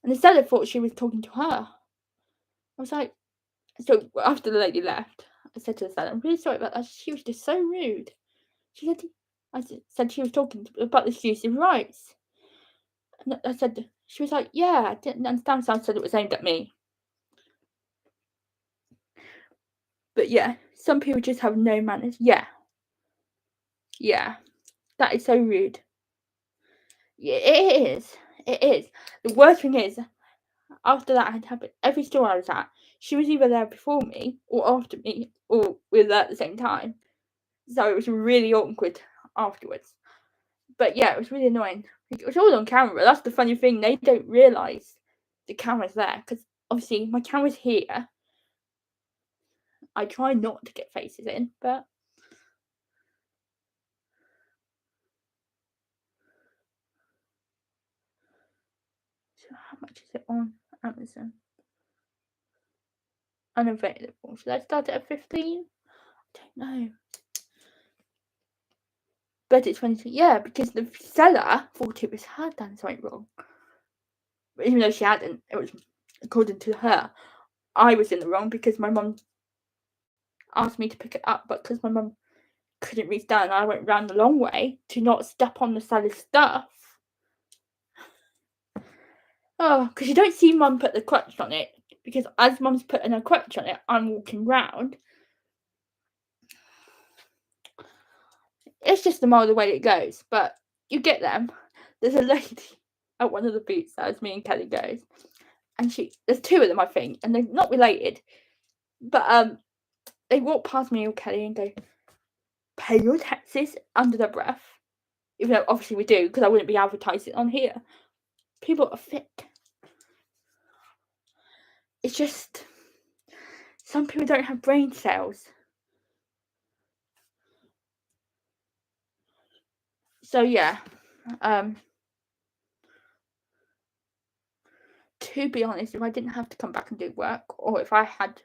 And the seller thought she was talking to her. I was like, so after the lady left, I said to the seller, I'm really sorry about that. She was just so rude. I said she was talking about the exclusive rights. And I said, she was like, yeah, I didn't understand. So I said it was aimed at me. But yeah, some people just have no manners. Yeah. Yeah. That is so rude. Yeah, it is. It is. The worst thing is, after that had happened, every store I was at, she was either there before me or after me, or we were there at the same time. So it was really awkward afterwards. But yeah, it was really annoying. It was all on camera. That's the funny thing. They don't realise the camera's there because obviously my camera's here. I try not to get faces in, but so how much is it on Amazon? Unavailable. Should I start it at 15? I don't know. But it's 22. Yeah, because the seller thought it was her done something wrong. But even though she hadn't, it was according to her. I was in the wrong because my mum asked me to pick it up, but because my mum couldn't reach down, I went round the long way to not step on the seller's stuff. Oh, because you don't see Mum put the crutch on it, because as Mum's putting a crutch on it, I'm walking round. It's just a mile the way it goes, but you get them. There's a lady at one of the booths as me and Kelly goes, and there's two of them, I think, and they're not related, but they walk past me and Kelly and go, pay your taxes, under their breath, even though obviously we do, because I wouldn't be advertising on here. People are thick. It's just, some people don't have brain cells. So yeah, to be honest, if I didn't have to come back and do work, or if I had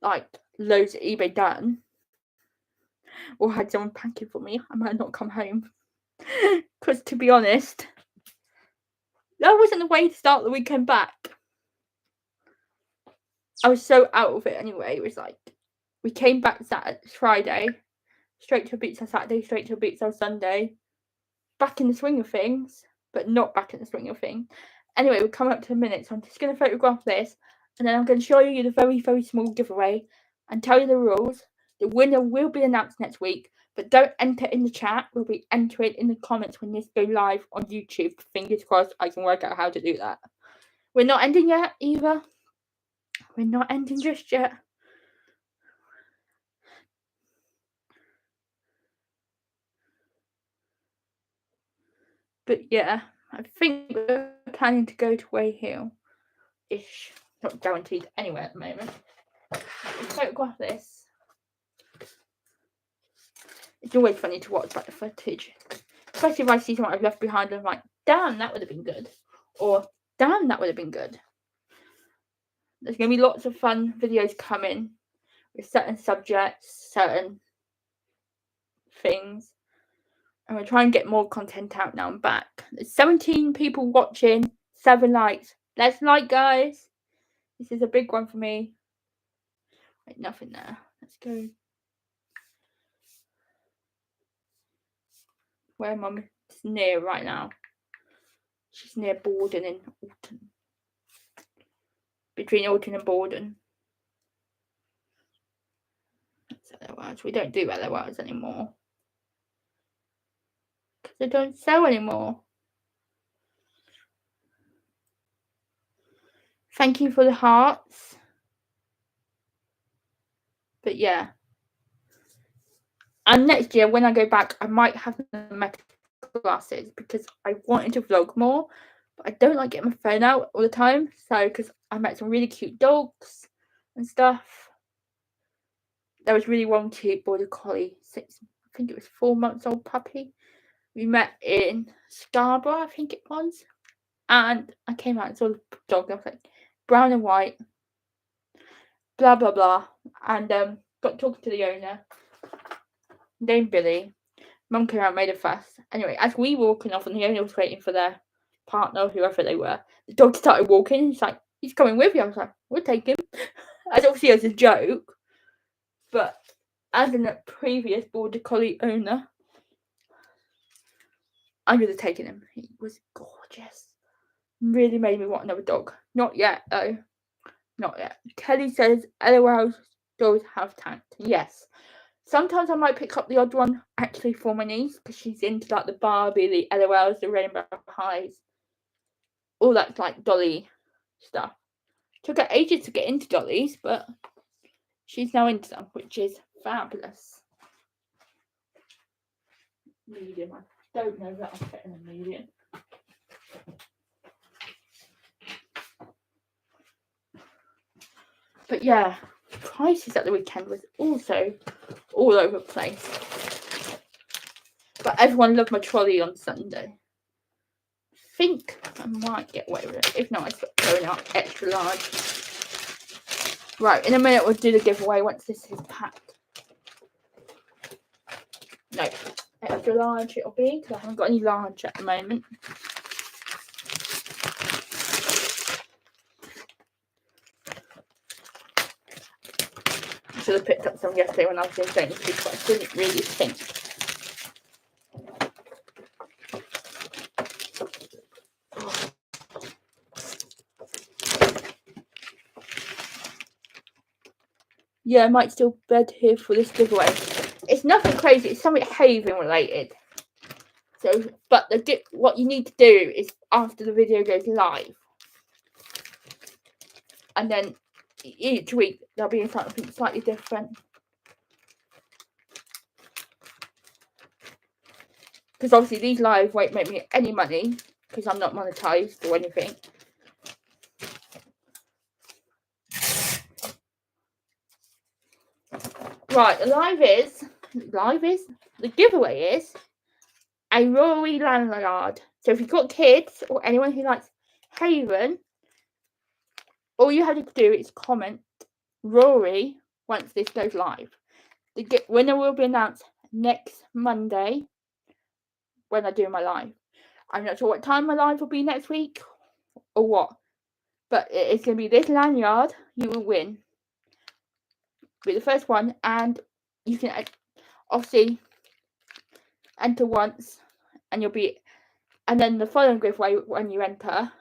like loads of eBay done, or had someone packing for me, I might not come home. Because to be honest, that wasn't the way to start the weekend back. I was so out of it anyway. It was like, we came back Friday, straight to a beach on Saturday, straight to a beach on Sunday, back in the swing of things, but not back in the swing of things. Anyway, we're coming up to a minute, so I'm just going to photograph this, and then I'm going to show you the very, very small giveaway and tell you the rules. The winner will be announced next week, but don't enter in the chat. We'll be entering in the comments when this goes live on YouTube. Fingers crossed I can work out how to do that. We're not ending yet either. We're not ending just yet. But yeah, I think we're planning to go to Way Hill-ish. Not guaranteed anywhere at the moment. Let's photograph this. It's always funny to watch back the footage, especially if I see something I've left behind and I'm like, damn, that would have been good, or damn, that would have been good. There's going to be lots of fun videos coming with certain subjects, certain things, and we'll try and get more content out now I'm back. There's 17 people watching, 7 likes. Let's like, guys. This is a big one for me. Wait, nothing there. Let's go. Where Mum is near right now. She's near Borden in Alton. Between Alton and Borden. That's LOLs. We don't do LOLs anymore. Because they don't sell anymore. Thank you for the hearts. But yeah. And next year, when I go back, I might have the meta glasses because I wanted to vlog more, but I don't like getting my phone out all the time. So, because I met some really cute dogs and stuff. There was really one cute border collie, I think it was 4 months old puppy. We met in Scarborough, I think it was. And I came out and saw the dog. And I was like, brown and white, blah blah blah, and got talking to the owner, named Billy. Mum came out and made a fuss. Anyway, as we were walking off and the owner was waiting for their partner, whoever they were, the dog started walking. He's like, he's coming with you. I was like, we'll take him. As obviously as a joke, but as a previous border collie owner, I would have taken him. He was gorgeous. Really made me want another dog. Not yet, though. Not yet. Kelly says, LOL dogs have tanked. Yes. Sometimes I might pick up the odd one actually for my niece because she's into like the Barbie, the LOLs, the Rainbow Highs, all that like dolly stuff. Took her ages to get into dollies, but she's now into them, which is fabulous. Medium. I don't know that I'll fit in a medium. But yeah, prices at the weekend was also all over the place. But everyone loved my trolley on Sunday. I think I might get away with it. If not, it's going up extra large. Right, in a minute we'll do the giveaway once this is packed. No, extra large it'll be because I haven't got any large at the moment. I should have picked up some yesterday when I was in Sainsbury's, but I didn't really think. Yeah, I might still bed here for this giveaway. It's nothing crazy. It's something Haven related. So, but what you need to do is after the video goes live, and then each week there'll be something slightly different. Because obviously these live won't make me any money because I'm not monetized or anything. Right, the giveaway is a RORY lanyard. So if you've got kids or anyone who likes Haven, all you have to do is comment RORY once this goes live. The winner will be announced next Monday when I do my live. I'm not sure what time my live will be next week or what, but it's going to be this lanyard. You will win. Be the first one, and you can obviously enter once, and you'll be. And then the following giveaway, when you enter,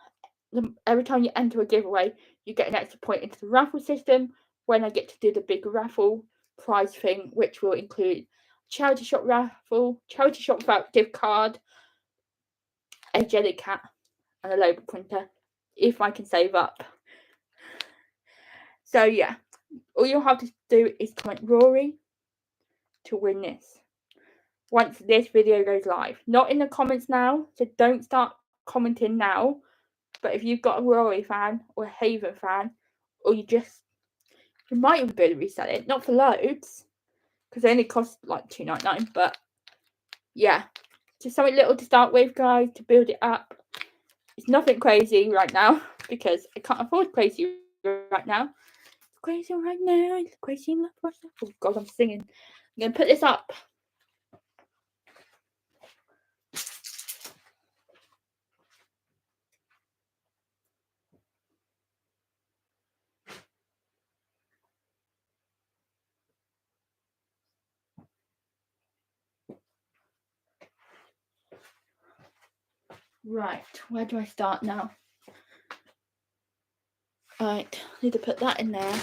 every time you enter a giveaway, you get an extra point into the raffle system. When I get to do the big raffle prize thing, which will include charity shop raffle, charity shop gift card, a jelly cat, and a label printer, if I can save up. So yeah, all you'll have to do is comment RORY to win this. Once this video goes live, not in the comments now, so don't start commenting now. But if you've got a RORY fan or a Haven fan, or you might even be able to resell it, not for loads, because they only cost like $2.99. But yeah, just something little to start with, guys, to build it up. It's nothing crazy right now because I can't afford crazy right now. It's crazy right now. It's crazy in love. Oh God, I'm singing. I'm gonna put this up. Right, where do I start now? Right, need to put that in there.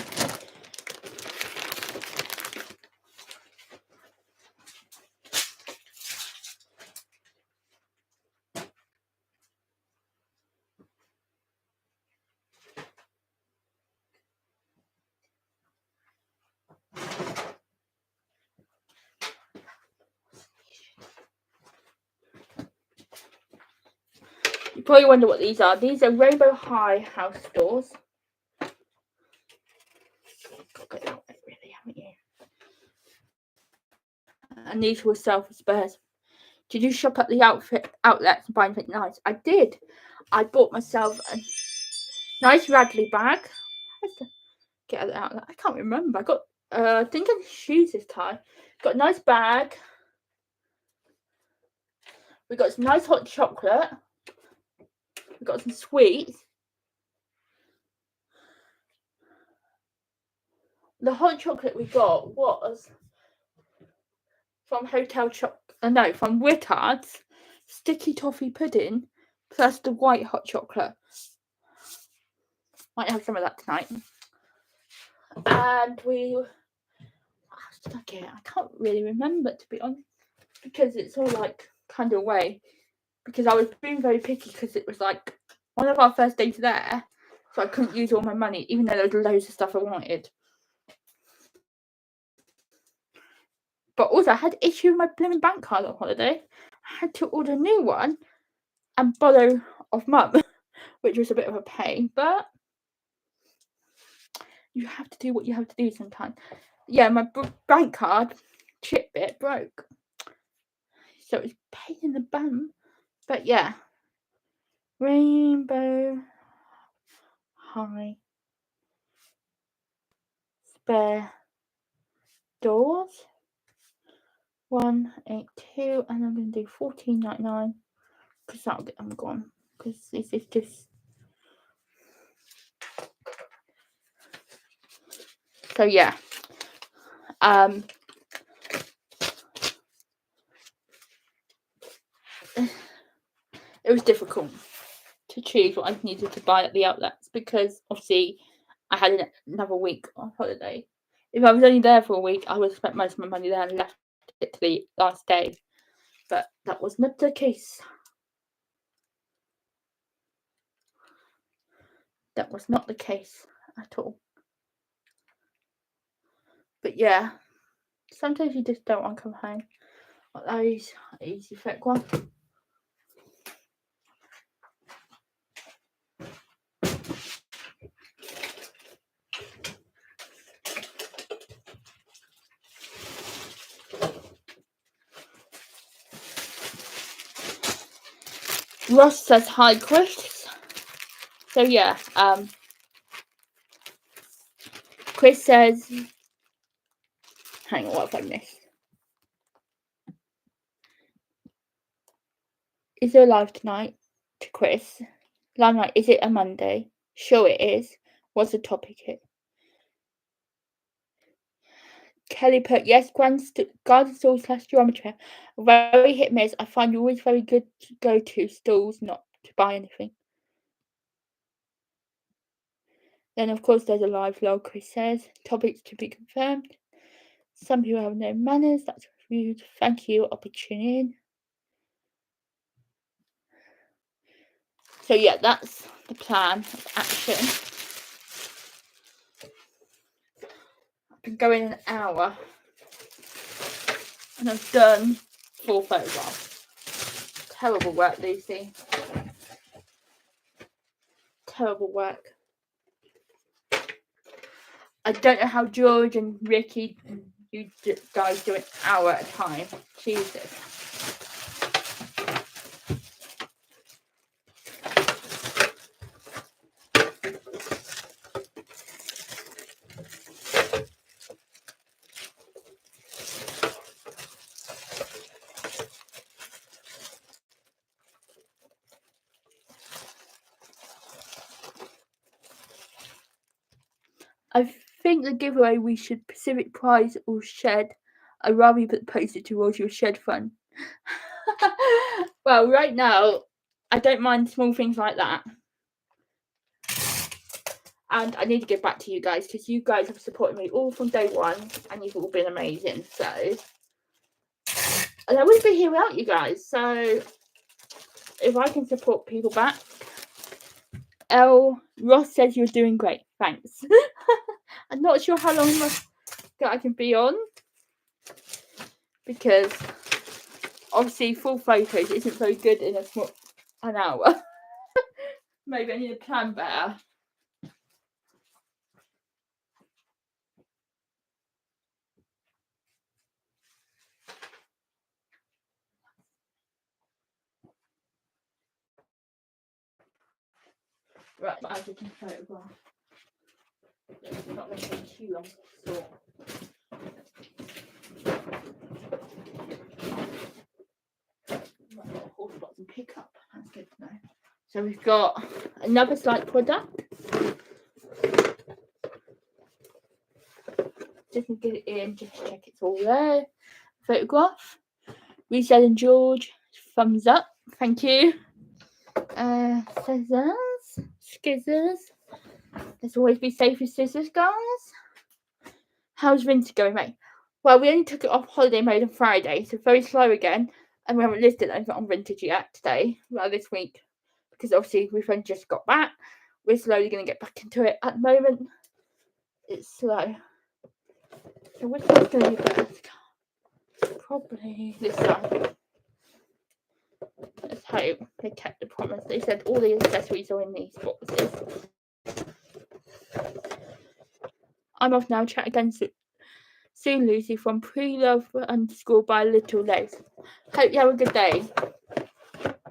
You probably wonder what these are. These are Rainbow High house doors. Got that way, really, haven't you? And these were self spares. Did you shop at the outlets and buy anything nice? I did. I bought myself a nice Radley bag. Get it out. I can't remember. I got I think I shoes this time. Got a nice bag. We got some nice hot chocolate. We got some sweets. The hot chocolate we got was from from Wittard's sticky toffee pudding plus the white hot chocolate. Might have some of that tonight. And what else did I get? I can't really remember, to be honest, because it's all like kind of away. Because I was being very picky because it was like one of our first days there, so I couldn't use all my money, even though there was loads of stuff I wanted. But also, I had issue with my blooming bank card on holiday. I had to order a new one and borrow off Mum, which was a bit of a pain, but you have to do what you have to do sometimes. Yeah, my bank card chip bit broke, so it was a pain in the bum. But yeah, Rainbow High spare doors, 182, and I'm going to do $14.99 because that'll get them gone. Because this is just so yeah. It was difficult to choose what I needed to buy at the outlets because obviously I had another week on holiday. If I was only there for a week, I would have spent most of my money there and left it to the last day. But that was not the case. That was not the case at all. But yeah, sometimes you just don't want to come home. Like those easy thick one. Ross says hi, Chris. So yeah, Chris says, hang on, what have I missed? Is there a live tonight? To Chris. Live night, is it a Monday? Sure it is. What's the topic here? Kelly put, yes, garden stall / geometry. Very hit miss. I find you always very good to go to stalls, not to buy anything. Then, of course, there's a live log, Chris says. Topics to be confirmed. Some people have no manners. That's rude. Thank you. I'll be tuning in. So, yeah, that's the plan of action. I've been going an hour. And I've done 4 photographs. Terrible work, Lucy. Terrible work. I don't know how George and Ricky you guys do an hour at a time. Jesus. I think the giveaway we should Pacific Prize or Shed. I'd rather you put the poster towards your Shed fund. Well, right now, I don't mind small things like that. And I need to get back to you guys because you guys have supported me all from day one and you've all been amazing. So, and I wouldn't be here without you guys. So, if I can support people back. Ross says you're doing great. Thanks. I'm not sure how long I can be on because obviously full photos isn't very good in an hour. Maybe I need to plan better. Right, but I did a photograph. It's not going to take too long to sort. Horse box and pick up. That's good to know. So we've got another slight product. Just to get it in, just check it's all there. Photograph. Reset and George, thumbs up. Thank you. Scissors. Skizzers. Let's always be safe with scissors, guys. How's winter going, mate? Well, we only took it off holiday mode on Friday, so very slow again. And we haven't listed anything on vintage yet today, well, this week. Because obviously we've only just got back. We're slowly going to get back into it. At the moment, it's slow. So which one's going to be better? Probably this one. Let's hope they kept the promise. They said all the accessories are in these boxes. I'm off now. Chat again soon, Lucy, from pre-love _ by little legs. Hope you have a good day.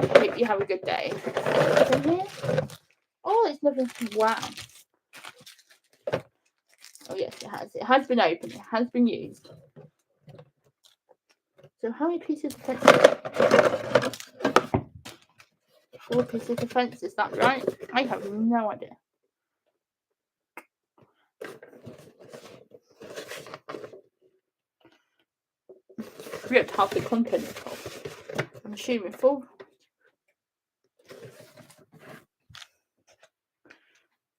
Hope you have a good day. Oh, it's nothing. Wow. Oh yes, it has. It has been opened. It has been used. So how many pieces of fence? 4 pieces of fence, is that right? I have no idea. Ripped half the content off. I'm assuming full.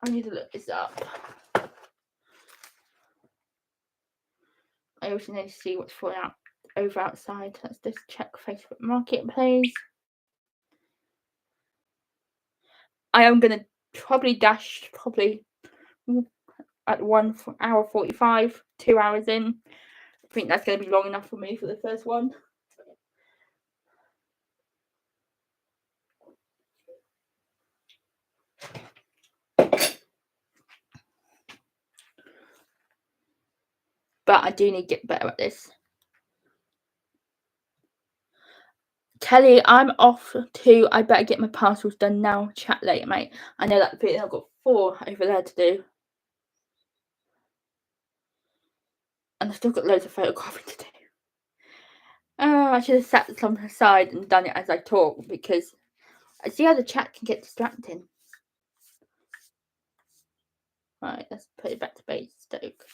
I need to look this up. I also need to see what's falling out over outside. Let's just check Facebook Marketplace. I am going to probably dash at 1 hour 45, 2 hours in. I think that's going to be long enough for me for the first one. But I do need to get better at this. Kelly, I'm off too. I better get my parcels done now. Chat later, mate. I know that feeling. I've got 4 over there to do. And I've still got loads of photographing to do. Oh, I should have sat some aside and done it as I talk because I see how the chat can get distracting. Right, let's put it back to Basingstoke.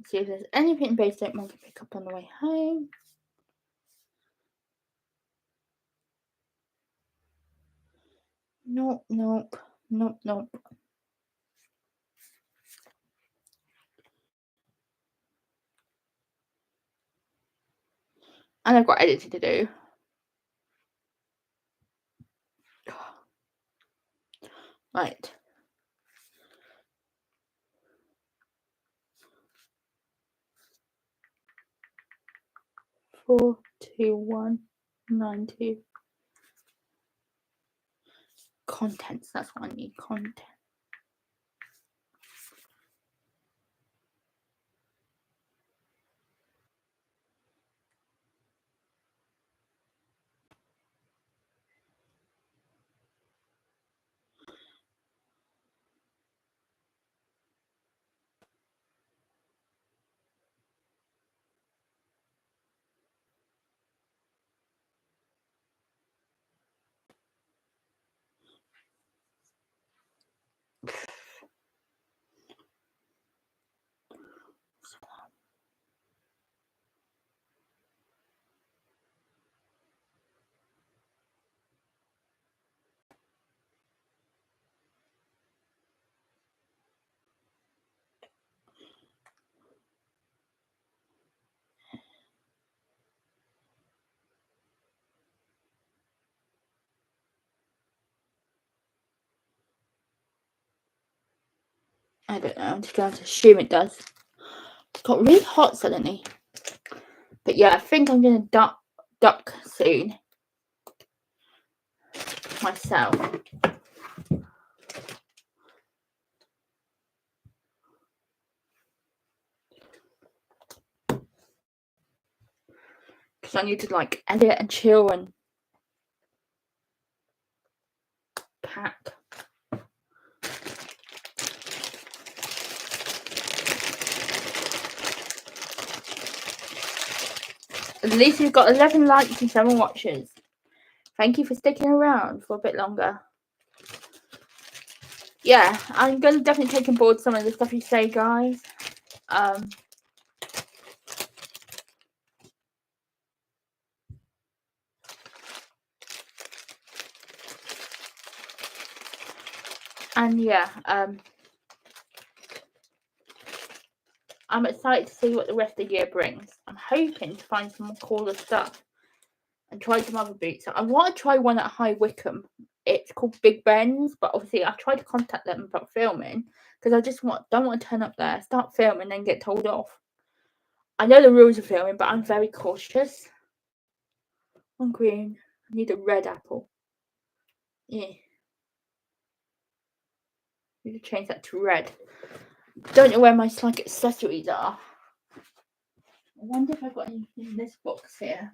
See if there's anything in Basingstoke Mum can pick up on the way home. Nope. And I've got editing to do. Right. Four, 2, 1, 9, 2. Contents. That's what I need. Content. I don't know, I'm just going to assume it does. It's got really hot suddenly. But yeah, I think I'm going to duck soon. Myself. Because I need to like edit and chill and pack. At least we've got 11 likes and 7 watches. Thank you for sticking around for a bit longer. Yeah, I'm going to definitely take on board some of the stuff you say, guys. And yeah, I'm excited to see what the rest of the year brings. I'm hoping to find some more cooler stuff and try some other boots. I want to try one at High Wycombe. It's called Big Ben's, but obviously I tried to contact them about filming because I just don't want to turn up there, start filming, and then get told off. I know the rules of filming, but I'm very cautious. One green. I need a red apple. Yeah. Need to change that to red. Don't know where my like accessories are. I wonder if I've got anything in this box here.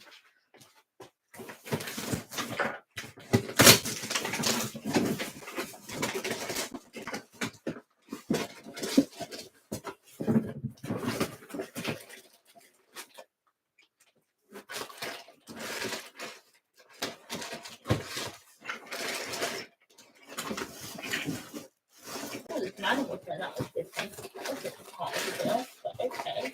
Oh, this manual for that was different. That was just part of the bill, but okay.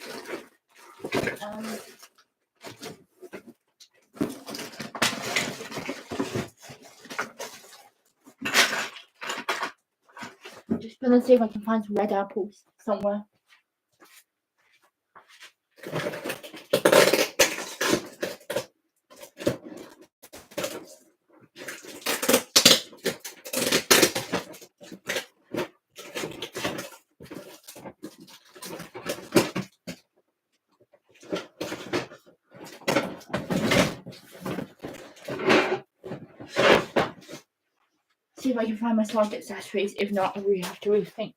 I'm just gonna see if I can find some red apples somewhere. See if I can find my slide accessories. If not, I really have to rethink.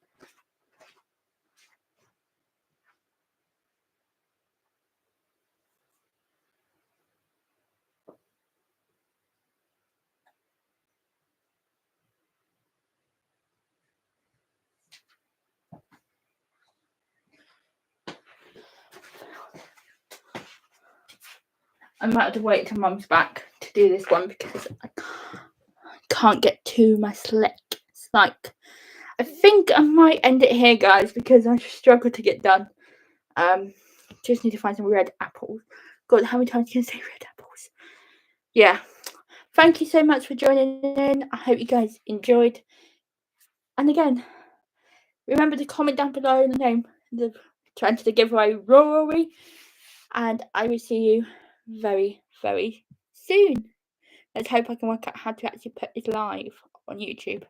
I might have to wait till Mum's back to do this one because I can't get to my slike. I think I might end it here, guys, because I struggle to get done. Just need to find some red apples. God, how many times can I say red apples? Yeah. Thank you so much for joining in. I hope you guys enjoyed. And again, remember to comment down below the name to enter the giveaway RORY. And I will see you very, very soon. Let's hope I can work out how to actually put this live on YouTube.